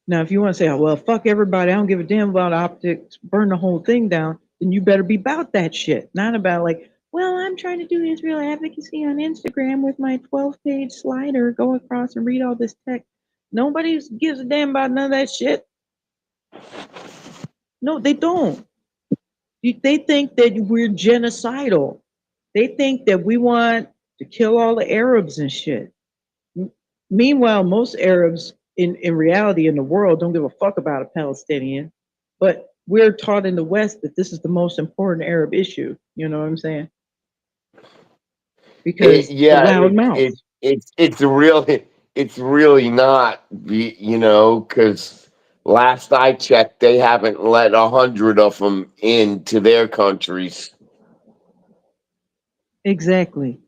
S1: Now, if you want to say, oh, well, fuck everybody, I don't give a damn about optics, burn the whole thing down. then you better be about that shit. Not about like, well, I'm trying to do Israel advocacy on Instagram with my 12-page slider, go across and read all this text. Nobody gives a damn about none of that shit. No, they don't. They think that we're genocidal. They think that we want to kill all the Arabs and shit. Meanwhile, most Arabs in reality in the world don't give a fuck about a Palestinian. But we're taught in the West that this is the most important Arab issue. You know what I'm saying? Because the
S2: Yeah,
S1: loud mouths.
S2: it's really not, because last I checked, they haven't let 100 of them into their countries.
S1: Exactly.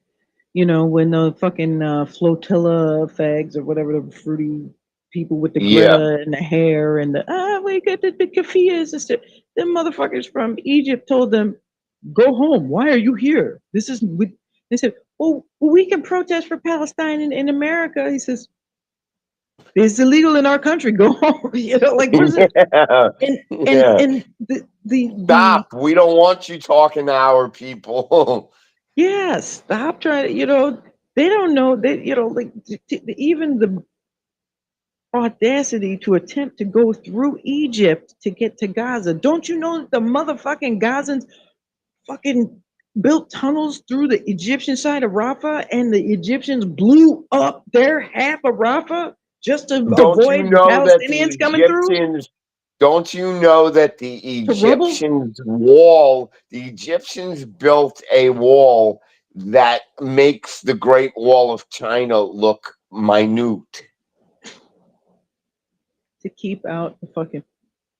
S1: You know, when the fucking flotilla fags or whatever, the fruity people with the
S2: Yeah.
S1: Greta and the hair and the we got the big kafias and stuff. Them motherfuckers from Egypt told them, "Go home. Why are you here? This is." They said, "Oh, we can protest for Palestine in America." He says, "It's illegal in our country. Go home." You know, like what is it?
S2: Yeah.
S1: And
S2: Yeah.
S1: the
S2: Stop. We don't want you talking to our people.
S1: yeah, stop trying. You know, they don't know that. You know, like even the audacity to attempt to go through Egypt to get to Gaza. Don't you know that the motherfucking Gazans fucking built tunnels through the Egyptian side of Rafah and the Egyptians blew up their half of Rafah just to
S2: Don't you
S1: avoid the
S2: know that
S1: Palestinians coming through
S2: Don't you know that
S1: to rubble?
S2: The Egyptians built a wall that makes the Great Wall of China look minute?
S1: To keep out the fucking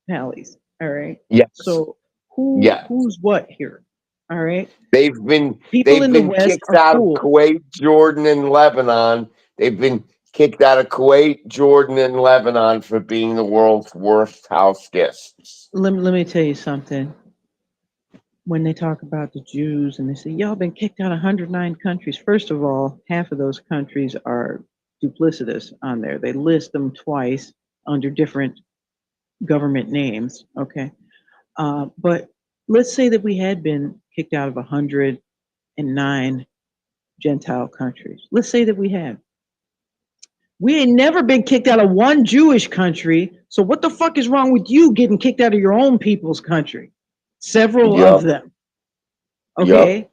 S1: Pallies. All right.
S2: Yes.
S1: So
S2: Yeah.
S1: who's what here? All right.
S2: They've been
S1: People
S2: they've
S1: in the
S2: been
S1: West
S2: kicked
S1: are
S2: out of
S1: fools.
S2: Kuwait, Jordan, and Lebanon. They've been kicked out of Kuwait, Jordan, and Lebanon for being the world's worst house guests.
S1: Let me tell you something. When they talk about the Jews and they say, y'all been kicked out of 109 countries. First of all, half of those countries are duplicitous on there. They list them twice under different government names. Okay. But let's say that we had been kicked out of 109 Gentile countries. Let's say that we had. We ain't never been kicked out of one Jewish country. So what the fuck is wrong with you getting kicked out of your own people's country? Several of
S2: Yep.
S1: them.
S2: Yep.
S1: Okay.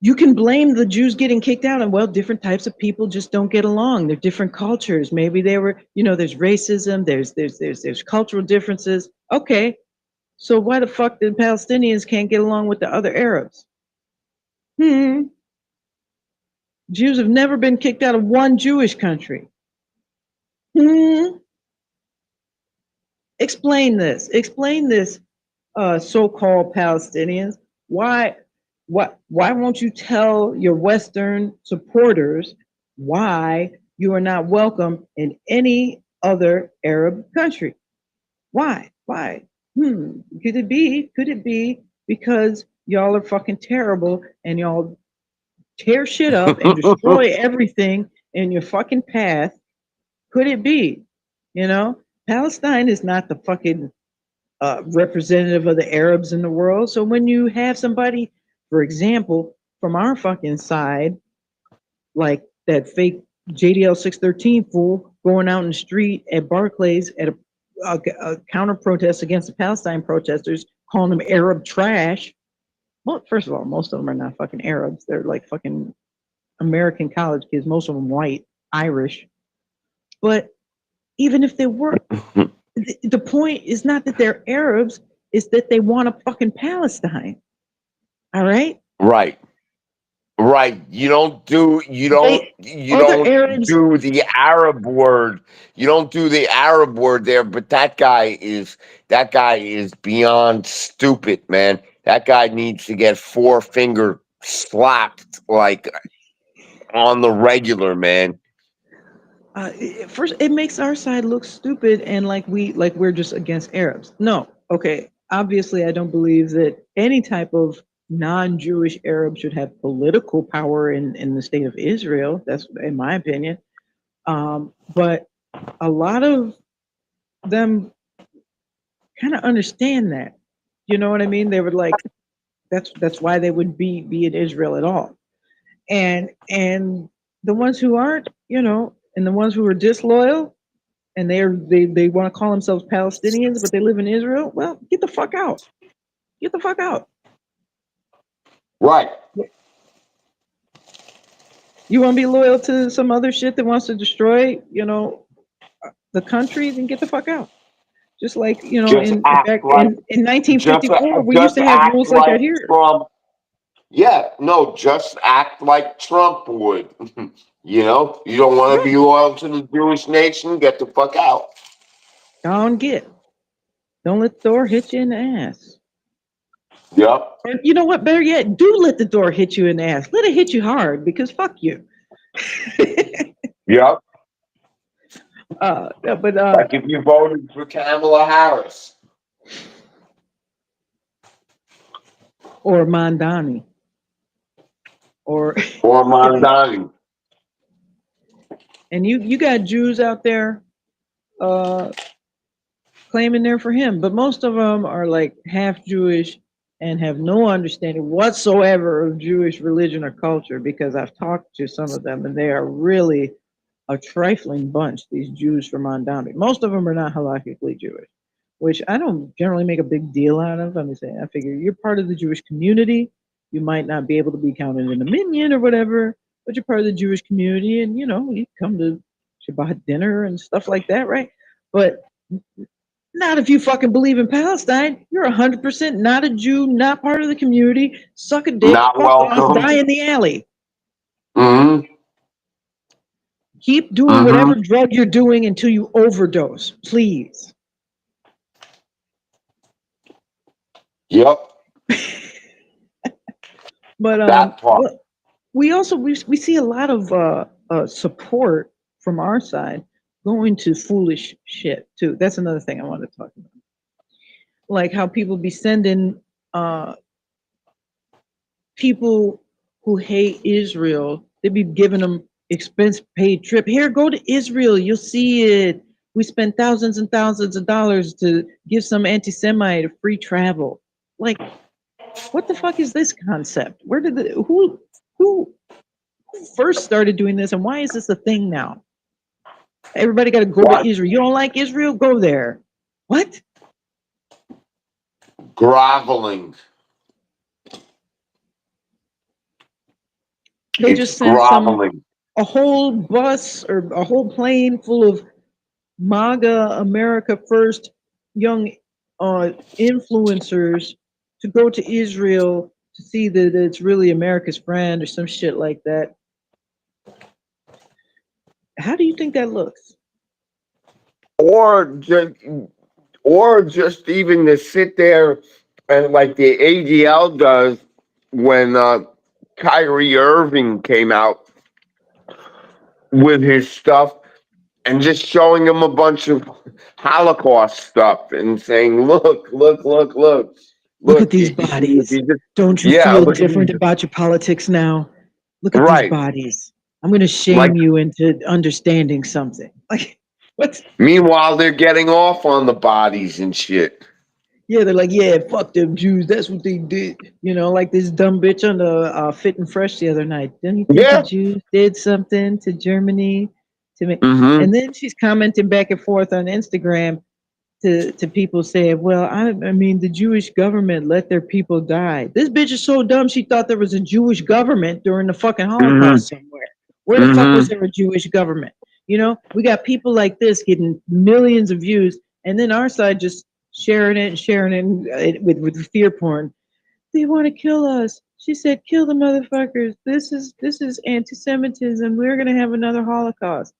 S1: You can blame the Jews getting kicked out, and well, different types of people just don't get along. They're different cultures. Maybe they were, there's racism, there's cultural differences. Okay, so why the fuck the Palestinians can't get along with the other Arabs? Hmm. Jews have never been kicked out of one Jewish country. Hmm. Explain this. Explain this, so-called Palestinians. Why, why won't you tell your Western supporters why you are not welcome in any other Arab country? Why? Why? Could it be? Could it be because y'all are fucking terrible and y'all tear shit up and destroy everything in your fucking path? Could it be? You know, Palestine is not the fucking representative of the Arabs in the world. So when you have somebody, for example, from our fucking side, like that fake JDL 613 fool going out in the street at Barclays at a counter protest against the Palestine protesters, calling them Arab trash. Well, first of all, most of them are not fucking Arabs. They're like fucking American college kids, most of them white, Irish. But even if they were, the point is not that they're Arabs, it's that they want a fucking Palestine. All right?
S2: Right. Right.
S1: They
S2: You
S1: other
S2: don't
S1: Arabs
S2: do the Arab word. You don't do the Arab word there, but that guy is beyond stupid, man. That guy needs to get four-finger slapped like on the regular, man.
S1: first it makes our side look stupid and like we're just against Arabs. No, okay. Obviously, I don't believe that any type of non-Jewish Arab should have political power in the state of Israel. That's in my opinion. But a lot of them kind of understand that. You know what I mean? They would like that's why they would be in Israel at all. And the ones who aren't, and the ones who are disloyal and they want to call themselves Palestinians, but they live in Israel. Well, get the fuck out. Get the fuck out.
S2: Right.
S1: You want to be loyal to some other shit that wants to destroy, the country? Then get the fuck out. Just like
S2: Just act
S1: back
S2: like
S1: in
S2: just
S1: 1954, we used
S2: just
S1: to have
S2: act
S1: rules like that
S2: like
S1: here.
S2: Trump. Yeah, no, just act like Trump would. You don't want to
S1: Right.
S2: be loyal to the Jewish nation. Get the fuck out.
S1: Don't get. Don't let the door hit you in the ass.
S2: Yep.
S1: And you know what? Better yet, do let the door hit you in the ass. Let it hit you hard because fuck you.
S2: Yep.
S1: But
S2: Like if you voted for Kamala Harris.
S1: or Mandani or
S2: Or Mondani.
S1: and you got Jews out there claiming they're for him, but most of them are like half Jewish and have no understanding whatsoever of Jewish religion or culture because I've talked to some of them and they are really a trifling bunch, these Jews from Mondami. Most of them are not halakhically Jewish, which I don't generally make a big deal out of. I'm saying, I figure you're part of the Jewish community. You might not be able to be counted in a minyan or whatever, but you're part of the Jewish community and, you come to Shabbat dinner and stuff like that, right? But not if you fucking believe in Palestine. You're 100% not a Jew, not part of the community. Suck a dick,
S2: Not
S1: fuck off,
S2: welcome.
S1: die in the alley.
S2: Mm-hmm.
S1: Keep doing
S2: Mm-hmm.
S1: whatever drug you're doing until you overdose, please.
S2: Yep.
S1: But
S2: That part.
S1: we also we see a lot of support from our side going to foolish shit too. That's another thing I want to talk about. Like how people be sending people who hate Israel, they be giving them expense paid trip. Here, go to Israel, you'll see it. We spent thousands and thousands of dollars to give some anti-Semite a free travel. Like, what the fuck is this concept? Where did who first started doing this, and why is this a thing now? Everybody got to go to Israel. You don't like Israel? Go there. What?
S2: Groveling.
S1: They
S2: It's
S1: just sent
S2: groveling.
S1: a whole bus or a whole plane full of MAGA America First young influencers to go to Israel to see that it's really America's friend or some shit like that. How do you think that looks?
S2: Or just even to sit there and like the ADL does when Kyrie Irving came out with his stuff and just showing him a bunch of Holocaust stuff and saying, look,
S1: Look at
S2: look,
S1: these bodies. Don't you
S2: yeah,
S1: feel
S2: look at
S1: different
S2: these,
S1: about your politics now? Look at these
S2: right.
S1: bodies. I'm going to
S2: Like,
S1: shame you into understanding something. Like, what?
S2: meanwhile, they're getting off on the bodies and shit.
S1: Yeah, they're like, yeah, fuck them Jews. That's what they did. Like this dumb bitch on the Fit and Fresh the other night. Don't you think the
S2: Yeah.
S1: Jews did something to Germany? To me?
S2: Mm-hmm.
S1: And then she's commenting back and forth on Instagram to people saying, well, I mean, the Jewish government let their people die. This bitch is so dumb, she thought there was a Jewish government during the fucking
S2: Mm-hmm.
S1: Holocaust somewhere. Where the fuck was
S2: Mm-hmm.
S1: there a Jewish government? We got people like this getting millions of views, and then our side just sharing it and sharing it with fear porn. They want to kill us. She said, kill the motherfuckers. This is anti-Semitism. We're gonna have another Holocaust.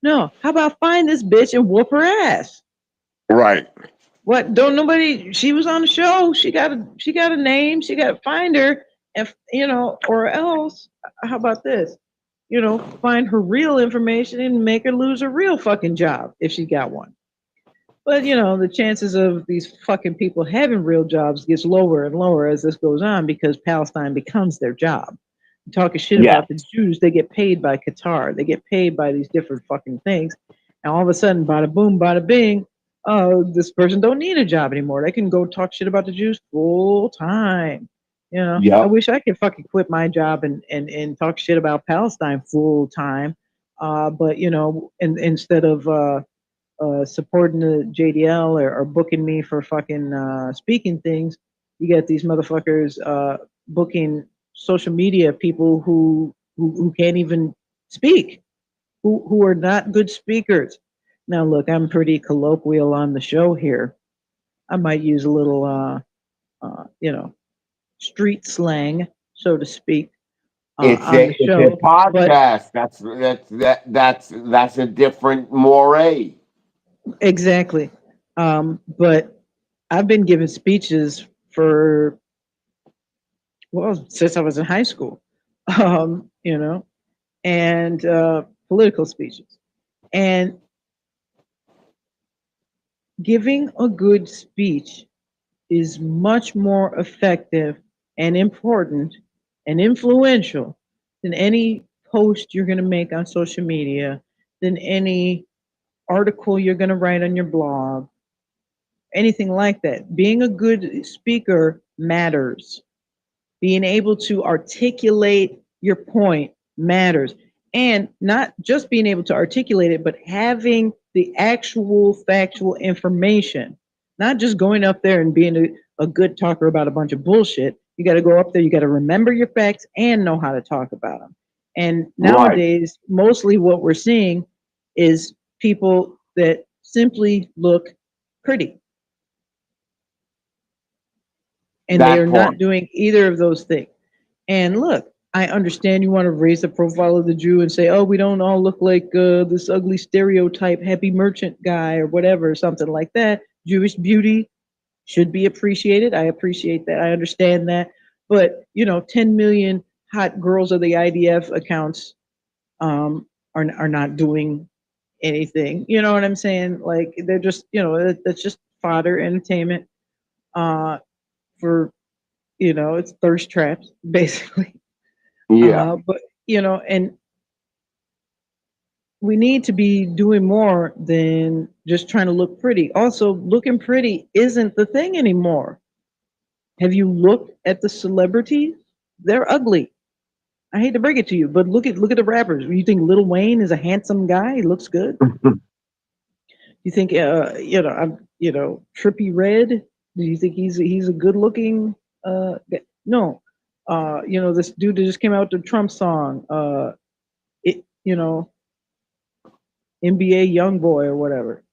S1: No, how about find this bitch and whoop her ass?
S2: Right.
S1: What? Don't nobody? She was on the show. She got a name. She got to find her, and or else. How about this? Find her real information and make her lose her real fucking job if she got one. But the chances of these fucking people having real jobs gets lower and lower as this goes on because Palestine becomes their job. Talking shit
S2: Yeah.
S1: about the Jews, they get paid by Qatar. They get paid by these different fucking things. And all of a sudden, bada boom, bada bing, this person don't need a job anymore. They can go talk shit about the Jews full time. You know, I
S2: Yep.
S1: wish I could fucking quit my job and talk shit about Palestine full time. But you know, instead of supporting the JDL or booking me for fucking speaking things, you get these motherfuckers booking social media people who can't even speak, who are not good speakers. Now, look, I'm pretty colloquial on the show here. I might use a little, you know, street slang, so to speak, on the
S2: It's a
S1: show. But
S2: podcast. That's a different moray.
S1: exactly. But I've been giving speeches for, well, since I was in high school, you know, and political speeches. And giving a good speech is much more effective and important and influential than any post you're going to make on social media, than any article you're going to write on your blog, anything like that. Being a good speaker matters. Being able to articulate your point matters. And not just being able to articulate it, but having the actual factual information. Not just going up there and being a good talker about a bunch of bullshit. You got to go up there, you got to remember your facts and know how to talk about them. And
S2: Right.
S1: nowadays, mostly what we're seeing is people that simply look pretty, and they
S2: That
S1: are
S2: part.
S1: not doing either of those things. And look, I understand you want to raise the profile of the Jew and say, oh, we don't all look like this ugly stereotype happy merchant guy or whatever, something like that. Jewish beauty should be appreciated. I appreciate that. I understand that. But, you know, 10 million hot girls of the IDF accounts are not doing anything. You know what I'm saying? Like, they're just, you know, that's just fodder entertainment uh, for, you know, it's thirst traps, basically.
S2: Yeah.
S1: But you know, and we need to be doing more than just trying to look pretty. Also, looking pretty isn't the thing anymore. Have you looked at the celebrities? They're ugly. I hate to break it to you, but look at the rappers. You think Lil Wayne is a handsome guy? He looks good. You think you know, you know, Trippy Red? Do you think he's a good looking guy? No. You know, this dude that just came out with the Trump song, it, you know, NBA young boy or whatever.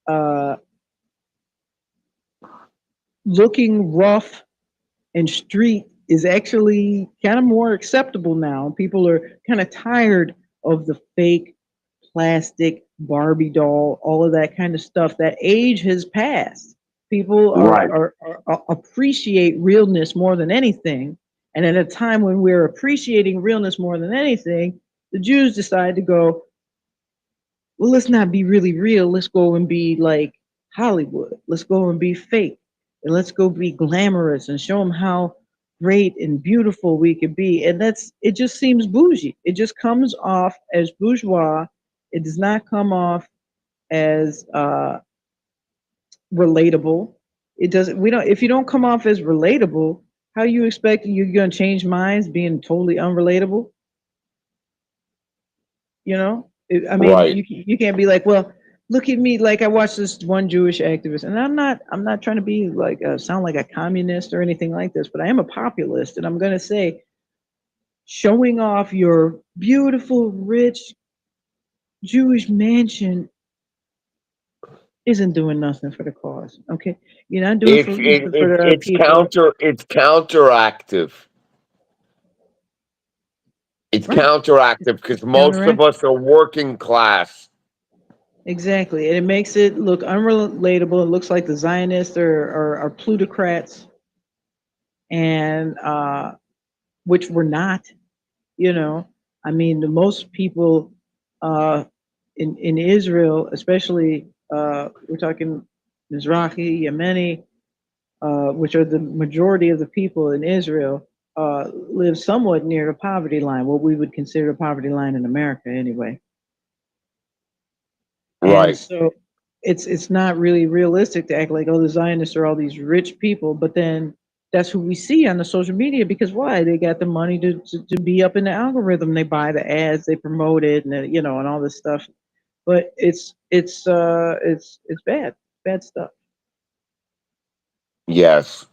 S1: Uh, Looking rough and street is actually kind of more acceptable now. People are kind of tired of the fake plastic Barbie doll, all of that kind of stuff. That age has passed. People
S2: Right.
S1: are appreciate realness more than anything. And at a time when we're appreciating realness more than anything, the Jews decide to go, well, let's not be really real. Let's go and be like Hollywood. Let's go and be fake. And let's go be glamorous and show them how great and beautiful we could be. And it just seems bougie. It just comes off as bourgeois. It does not come off as relatable. It doesn't, we don't, if you don't come off as relatable, how you expect you're going to change minds being totally unrelatable? You know, I mean,
S2: Right.
S1: you can't be like, well, look at me. Like I watched this one Jewish activist, and I'm not trying to be like sound like a communist or anything like this, but I am a populist, and I'm gonna say showing off your beautiful, rich Jewish mansion isn't doing nothing for the cause. Okay, you're not doing for the people,
S2: It's counteractive. It's
S1: right?
S2: counteractive because most of
S1: Counteract.
S2: us are working class.
S1: Exactly, and it makes it look unrelatable. It looks like the Zionists are plutocrats, and which we're not. You know, I mean, the most people uh, in Israel, especially we're talking Mizrahi, Yemeni, which are the majority of the people in Israel, live somewhat near the poverty line, what we would consider a poverty line in America, anyway. And
S2: Right.
S1: so it's not really realistic to act like, oh, the Zionists are all these rich people, but then that's who we see on the social media because why? They got the money to be up in the algorithm. They buy the ads, they promote it, and you know, and all this stuff. But it's bad stuff.
S2: Yes,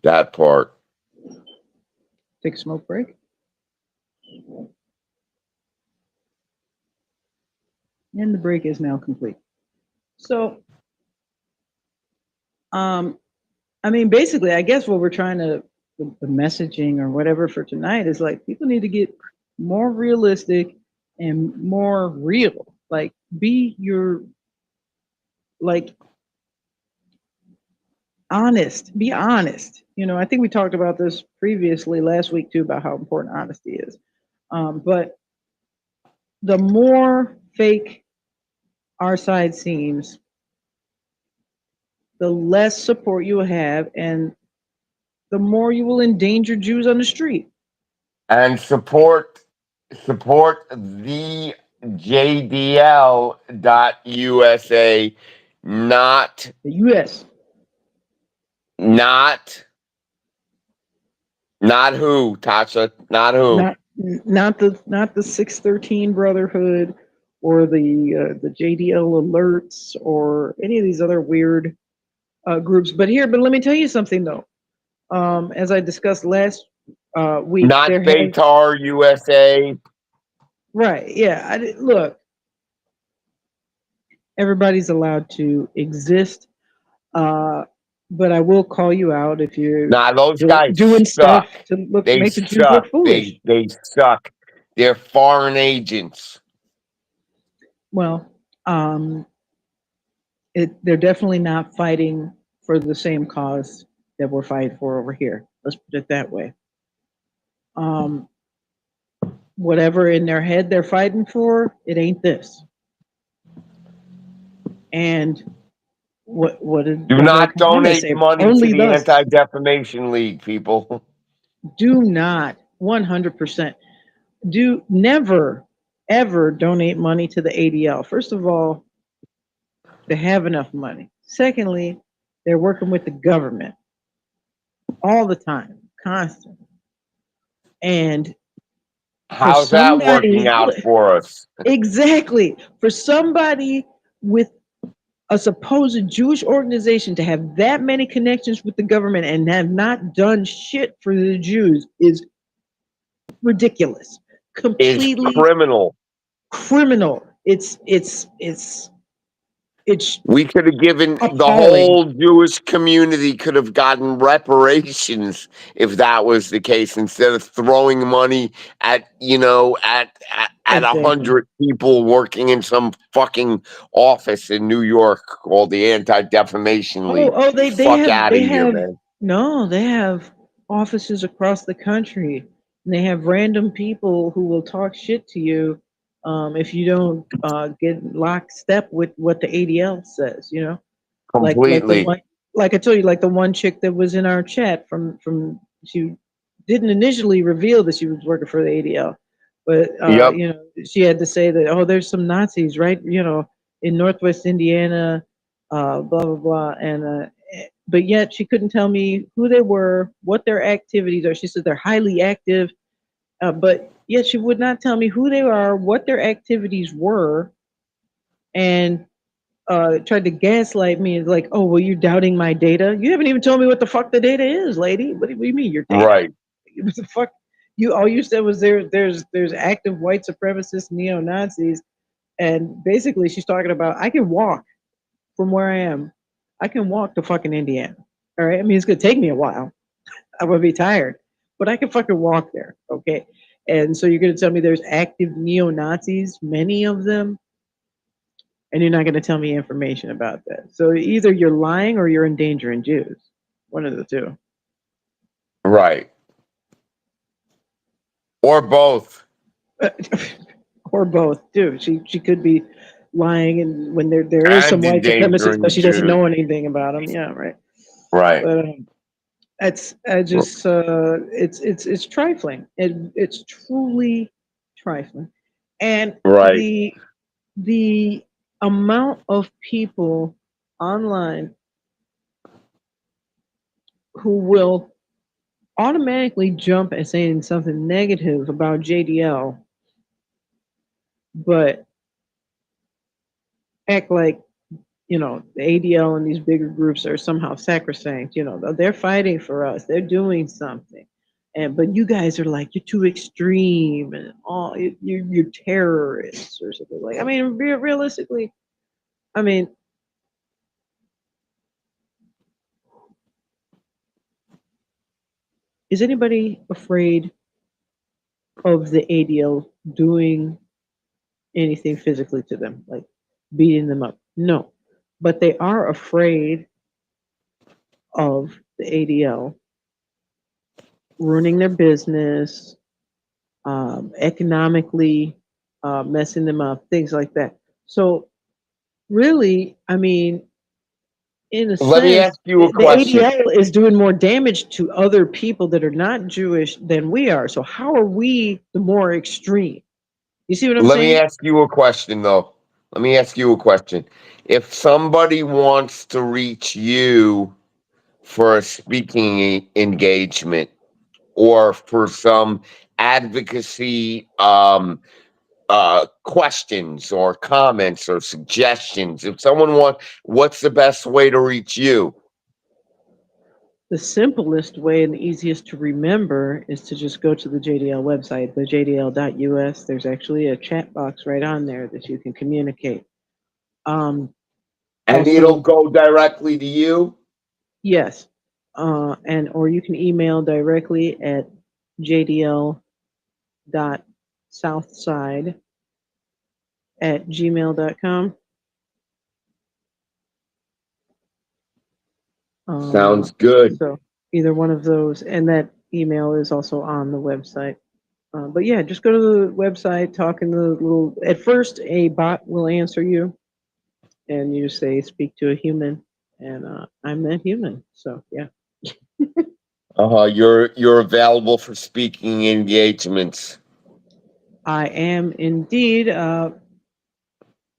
S2: that part.
S1: Take a smoke break. And the break is now complete. So, I mean, basically, I guess what we're trying to, the messaging or whatever for tonight is like people need to get more realistic and more real. Like, be your, like, honest, be honest. You know, I think we talked about this previously last week too about how important honesty is. But the more fake our side seems, the less support you will have, and the more you will endanger Jews on the street.
S2: And support the JDL USA, not
S1: The U.S.
S2: not not who, Tasha, not who.
S1: Not the 613 Brotherhood or the JDL alerts or any of these other weird groups. But let me tell you something though. As I discussed last week,
S2: Not
S1: there has
S2: Baytar USA.
S1: right, yeah. Look, everybody's allowed to exist, uh, but I will call you out if you're
S2: Nah, those guys
S1: doing stuff
S2: suck.
S1: to
S2: They
S1: make the Jews
S2: suck.
S1: look foolish.
S2: They suck. They're foreign agents.
S1: Well, um, they're definitely not fighting for the same cause that we're fighting for over here. Let's put it that way. Um, Whatever in their head they're fighting for, it ain't this. And what did
S2: Do
S1: Governor
S2: not
S1: Kamala
S2: donate
S1: say?
S2: money to
S1: Only
S2: the
S1: thus.
S2: Anti-Defamation League, people.
S1: Do not 100% do never ever donate money to the ADL. First of all, they have enough money. Secondly, they're working with the government all the time, constantly. And for
S2: How's that working
S1: somebody,
S2: out for us?
S1: exactly, for somebody with a supposed Jewish organization to have that many connections with the government and have not done shit for the Jews is ridiculous.
S2: Is
S1: Completely
S2: criminal.
S1: criminal. It's
S2: We could have given the
S1: appalling.
S2: whole Jewish community could have gotten reparations if that was the case, instead of throwing money at at
S1: Exactly.
S2: 100 people working in some fucking office in New York called the Anti-Defamation League.
S1: They
S2: Fuck
S1: have
S2: out of here, man.
S1: no, they have offices across the country, and they have random people who will talk shit to you if you don't get lockstep with what the ADL says. You know, like the
S2: Completely.
S1: one, like I told you, like the one chick that was in our chat from she didn't initially reveal that she was working for the ADL, but
S2: Yep.
S1: you know, she had to say that, oh, there's some Nazis right, you know, in Northwest Indiana, blah blah blah, and but yet she couldn't tell me who they were, what their activities are. She said they're highly active, but yet she would not tell me who they are, what their activities were, and tried to gaslight me like, oh, well, you're doubting my data. You haven't even told me what the fuck the data is, lady. What do you mean your data?
S2: Right.
S1: What the fuck? You all you said was there's active white supremacist neo Nazis, and basically she's talking about I can walk from where I am. I can walk to fucking Indiana. All right. I mean, it's gonna take me a while. I'm gonna be tired, but I can fucking walk there. Okay. And so you're gonna tell me there's active neo Nazis, many of them, and you're not going to tell me information about that. So either you're lying or you're endangering Jews. One of the two.
S2: Right. Or both.
S1: Or both, too. She could be lying, and when there is some
S2: And
S1: white supremacists, but
S2: endangering
S1: she doesn't
S2: Jews.
S1: know anything about them. Yeah, right.
S2: Right.
S1: But it's I just it's trifling. It's truly trifling, and
S2: Right.
S1: the amount of people online who will automatically jump at saying something negative about JDL, but act like, the ADL and these bigger groups are somehow sacrosanct. They're fighting for us. They're doing something. But you guys are like, you're too extreme and all, you're terrorists or something like. I mean, realistically, I mean, is anybody afraid of the ADL doing anything physically to them, like beating them up? No, but they are afraid of the ADL ruining their business, economically messing them up, things like that. So really, I mean, in a
S2: Let me ask
S1: sense,
S2: you a
S1: the
S2: question.
S1: ADL is doing more damage to other people that are not Jewish than we are. So how are we the more extreme? You see what I'm
S2: Let me
S1: saying?
S2: ask you a question, though. Let me ask you a question. If somebody wants to reach you for a speaking engagement or for some advocacy questions or comments or suggestions, if someone wants, what's the best way to reach you?
S1: The simplest way and the easiest to remember is to just go to the JDL website, the JDL.US. There's actually a chat box right on there that you can communicate. Um,
S2: And it'll
S1: Also,
S2: go directly to you?
S1: yes, and or you can email directly at jdl.southside@gmail.com.
S2: Sounds good.
S1: So either one of those, and that email is also on the website. But yeah, just go to the website, talk in the little. At first, a bot will answer you, and you say, "Speak to a human," and I'm that human. So yeah,
S2: You're available for speaking engagements.
S1: I am indeed.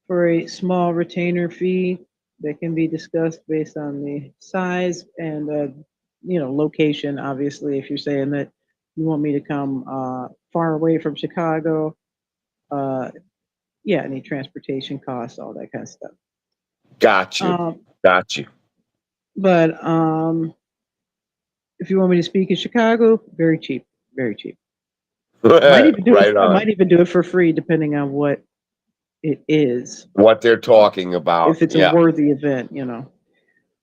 S1: For a small retainer fee that can be discussed based on the size and location. Obviously, if you're saying that you want me to come far away from Chicago, uh, yeah, any transportation costs, all that kind of stuff.
S2: Got you.
S1: Um,
S2: Got you.
S1: but if you want me to speak in Chicago, very cheap, very cheap. Might even do it.
S2: Right
S1: I
S2: on.
S1: might even do it for free, depending on what it is.
S2: What they're
S1: Uh,
S2: talking about.
S1: if it's a
S2: Yeah.
S1: worthy event.
S2: Yep.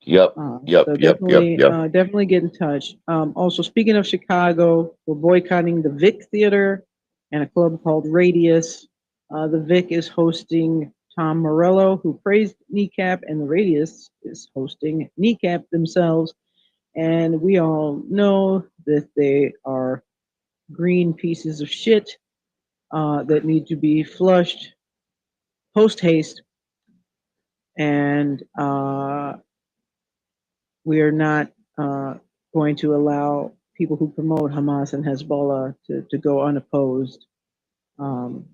S2: Yep.
S1: So
S2: Yep. Yep. Yep.
S1: definitely get in touch. Also, speaking of Chicago, we're boycotting the Vic Theater and a club called Radius. The Vic is hosting Tom Morello, who praised Kneecap, and the Radius is hosting Kneecap themselves. And we all know that they are green pieces of shit that need to be flushed post haste. And we are not going to allow people who promote Hamas and Hezbollah to go unopposed, um,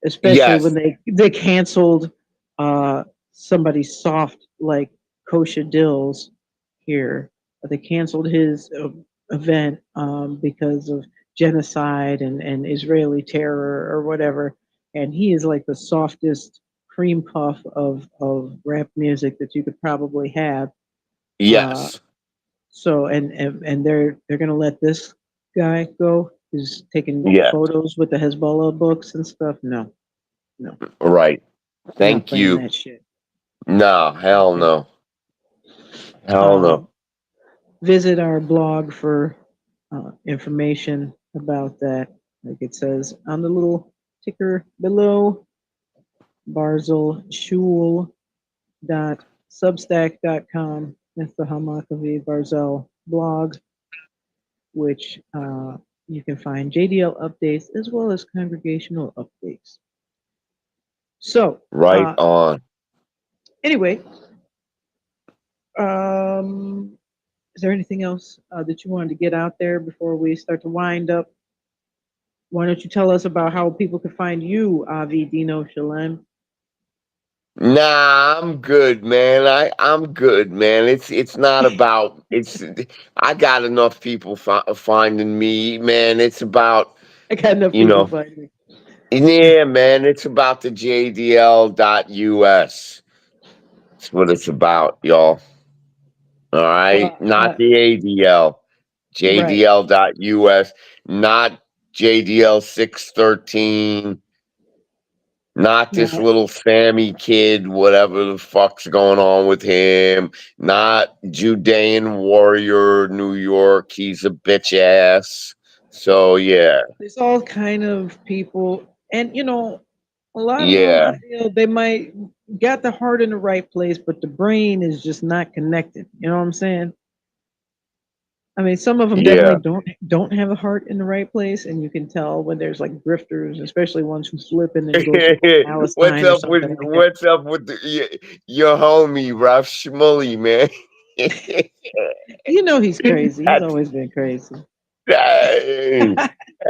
S1: especially when
S2: Yes.
S1: they canceled somebody soft like Kosha Dills here. They canceled his event because of genocide and Israeli terror or whatever. And he is like the softest cream puff of rap music that you could probably have. Uh,
S2: Yes.
S1: So and they're gonna let this guy go who's taking
S2: Yes.
S1: photos with the Hezbollah books and stuff. No, no,
S2: Right.
S1: we're not
S2: Thank
S1: playing
S2: you.
S1: that shit.
S2: No. Hell
S1: Yeah.
S2: no. Hell no.
S1: Um, Visit our blog for information about that. Like it says on the little ticker below, barzilshul.substack.com. That's the Hamakavi Barzell blog, which you can find JDL updates as well as congregational updates. So,
S2: Right on.
S1: anyway, um, is there anything else that you wanted to get out there before we start to wind up? Why don't you tell us about how people can find you, Avi Deano Shalem?
S2: Nah, I'm good, man. I'm good, man. It's not about it's. I got enough people finding me, man. It's about
S1: I got enough
S2: you
S1: people
S2: know,
S1: fighting
S2: yeah, man. It's about the JDL.US. That's what it's about, y'all. All right,
S1: Well,
S2: not the ADL.
S1: right.
S2: JDL.US, not JDL 613. Not this
S1: Now,
S2: little Sammy kid, whatever the fuck's going on with him. Not Judean Warrior, New York. He's a bitch ass. So yeah,
S1: there's all kind of people, and a lot of them,
S2: yeah,
S1: they might got the heart in the right place, but the brain is just not connected. You know what I'm saying? I mean, some of them definitely
S2: yeah.
S1: don't have a heart in the right place, and you can tell when there's like drifters, especially ones who slip in and go to
S2: what's
S1: Palestine or
S2: up with
S1: something like that.
S2: your homie Ralph Schmully, man?
S1: He's crazy. He's
S2: That's
S1: always been crazy.
S2: hey,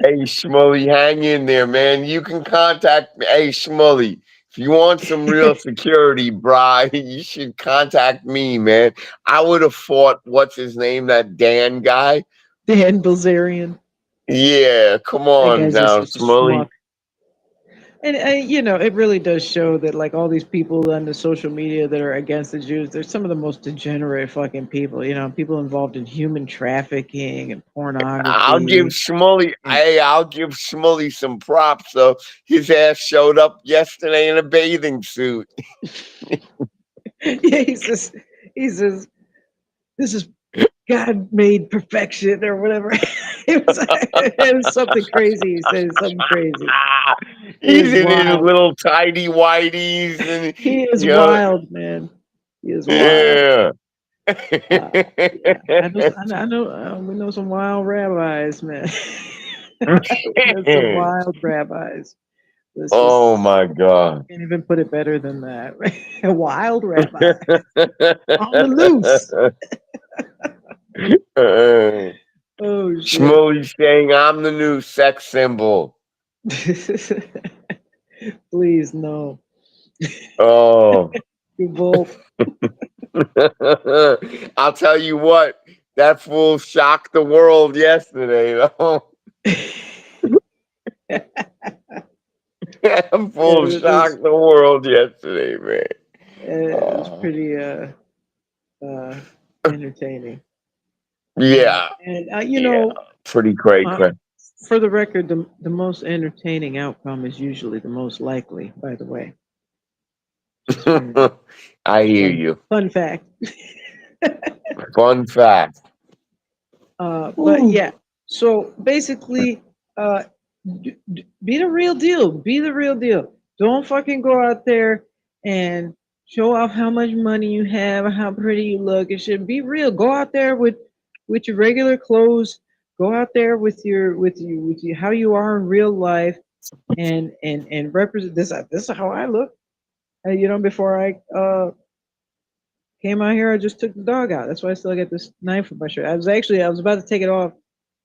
S2: hey Schmully, hang in there, man. You can contact me. Hey Schmully, if you want some real security, bri, you should contact me, man. I would have fought what's his name, that Dan guy.
S1: Dan Bilzerian.
S2: Yeah, come
S1: That
S2: on
S1: guy's just
S2: now,
S1: such a
S2: Schmully.
S1: schmuck. And it really does show that like all these people on the social media that are against the Jews, they're some of the most degenerate fucking people. People involved in human trafficking and pornography. And
S2: I'll give Schmully some props. So his ass showed up yesterday in a bathing suit.
S1: yeah, he says this is God made perfection or whatever. it was something crazy. He said something crazy. It
S2: He's
S1: is
S2: in his
S1: wild.
S2: little tidy whities and
S1: He is
S2: you know,
S1: wild, man. He is wild.
S2: yeah.
S1: Yeah, I know. We know some wild rabbis, man. There's some wild rabbis. Let's
S2: Oh
S1: just
S2: my god.
S1: can't even put it better than that. A wild rabbi on the loose. Oh shit.
S2: Schmully saying I'm the new sex symbol.
S1: Please no.
S2: Oh.
S1: You both.
S2: I'll tell you what, that fool shocked the world yesterday, though. That fool
S1: it was
S2: shocked the world yesterday, man.
S1: it was
S2: Oh.
S1: pretty uh entertaining.
S2: Yeah,
S1: And
S2: yeah, pretty cray
S1: uh,
S2: cray.
S1: for the record, the most entertaining outcome is usually the most likely. By the way, just
S2: I hear
S1: fun
S2: you.
S1: fun fact.
S2: Fun fact.
S1: But
S2: Ooh.
S1: yeah, so basically, be the real deal. Be the real deal. Don't fucking go out there and show off how much money you have, how pretty you look. It should be real. Go out there with your regular clothes. Go out there with you how you are in real life, and represent this. This is how I look. Before I came out here, I just took the dog out. That's why I still got this knife on my shirt. I was about to take it off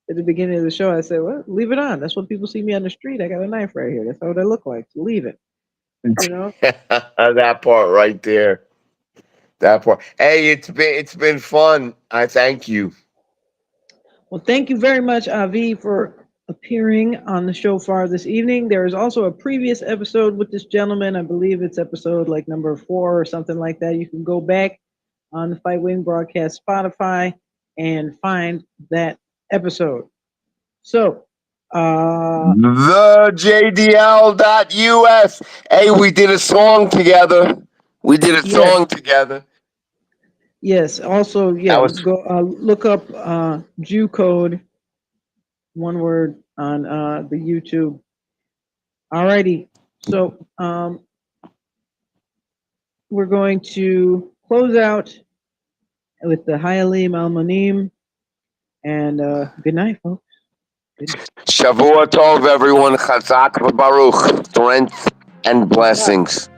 S1: at the beginning of the show. I said, "Well, leave it on. That's when people see me on the street. I got a knife right here. That's what I look like. So leave it." You know.
S2: That part right there. That part. Hey, it's been fun. I thank you.
S1: Well, thank you very much, Avi, for appearing on the SHOFAR this evening. There is also a previous episode with this gentleman. I believe it's episode like number 4 or something like that. You can go back on the Fight Wing Broadcast Spotify and find that episode. So,
S2: The JDL.US. Hey, we did a song together. We did a
S1: yes,
S2: song together.
S1: yes. Also,
S2: That
S1: yeah,
S2: was
S1: go look up Jew Code, one word on the YouTube. Alrighty. So, we're going to close out with the Hayalim Almanim, and good night, folks. Good night.
S2: Shavua Tov, everyone. Chazak v'baruch. Strength and
S1: Bye.
S2: blessings.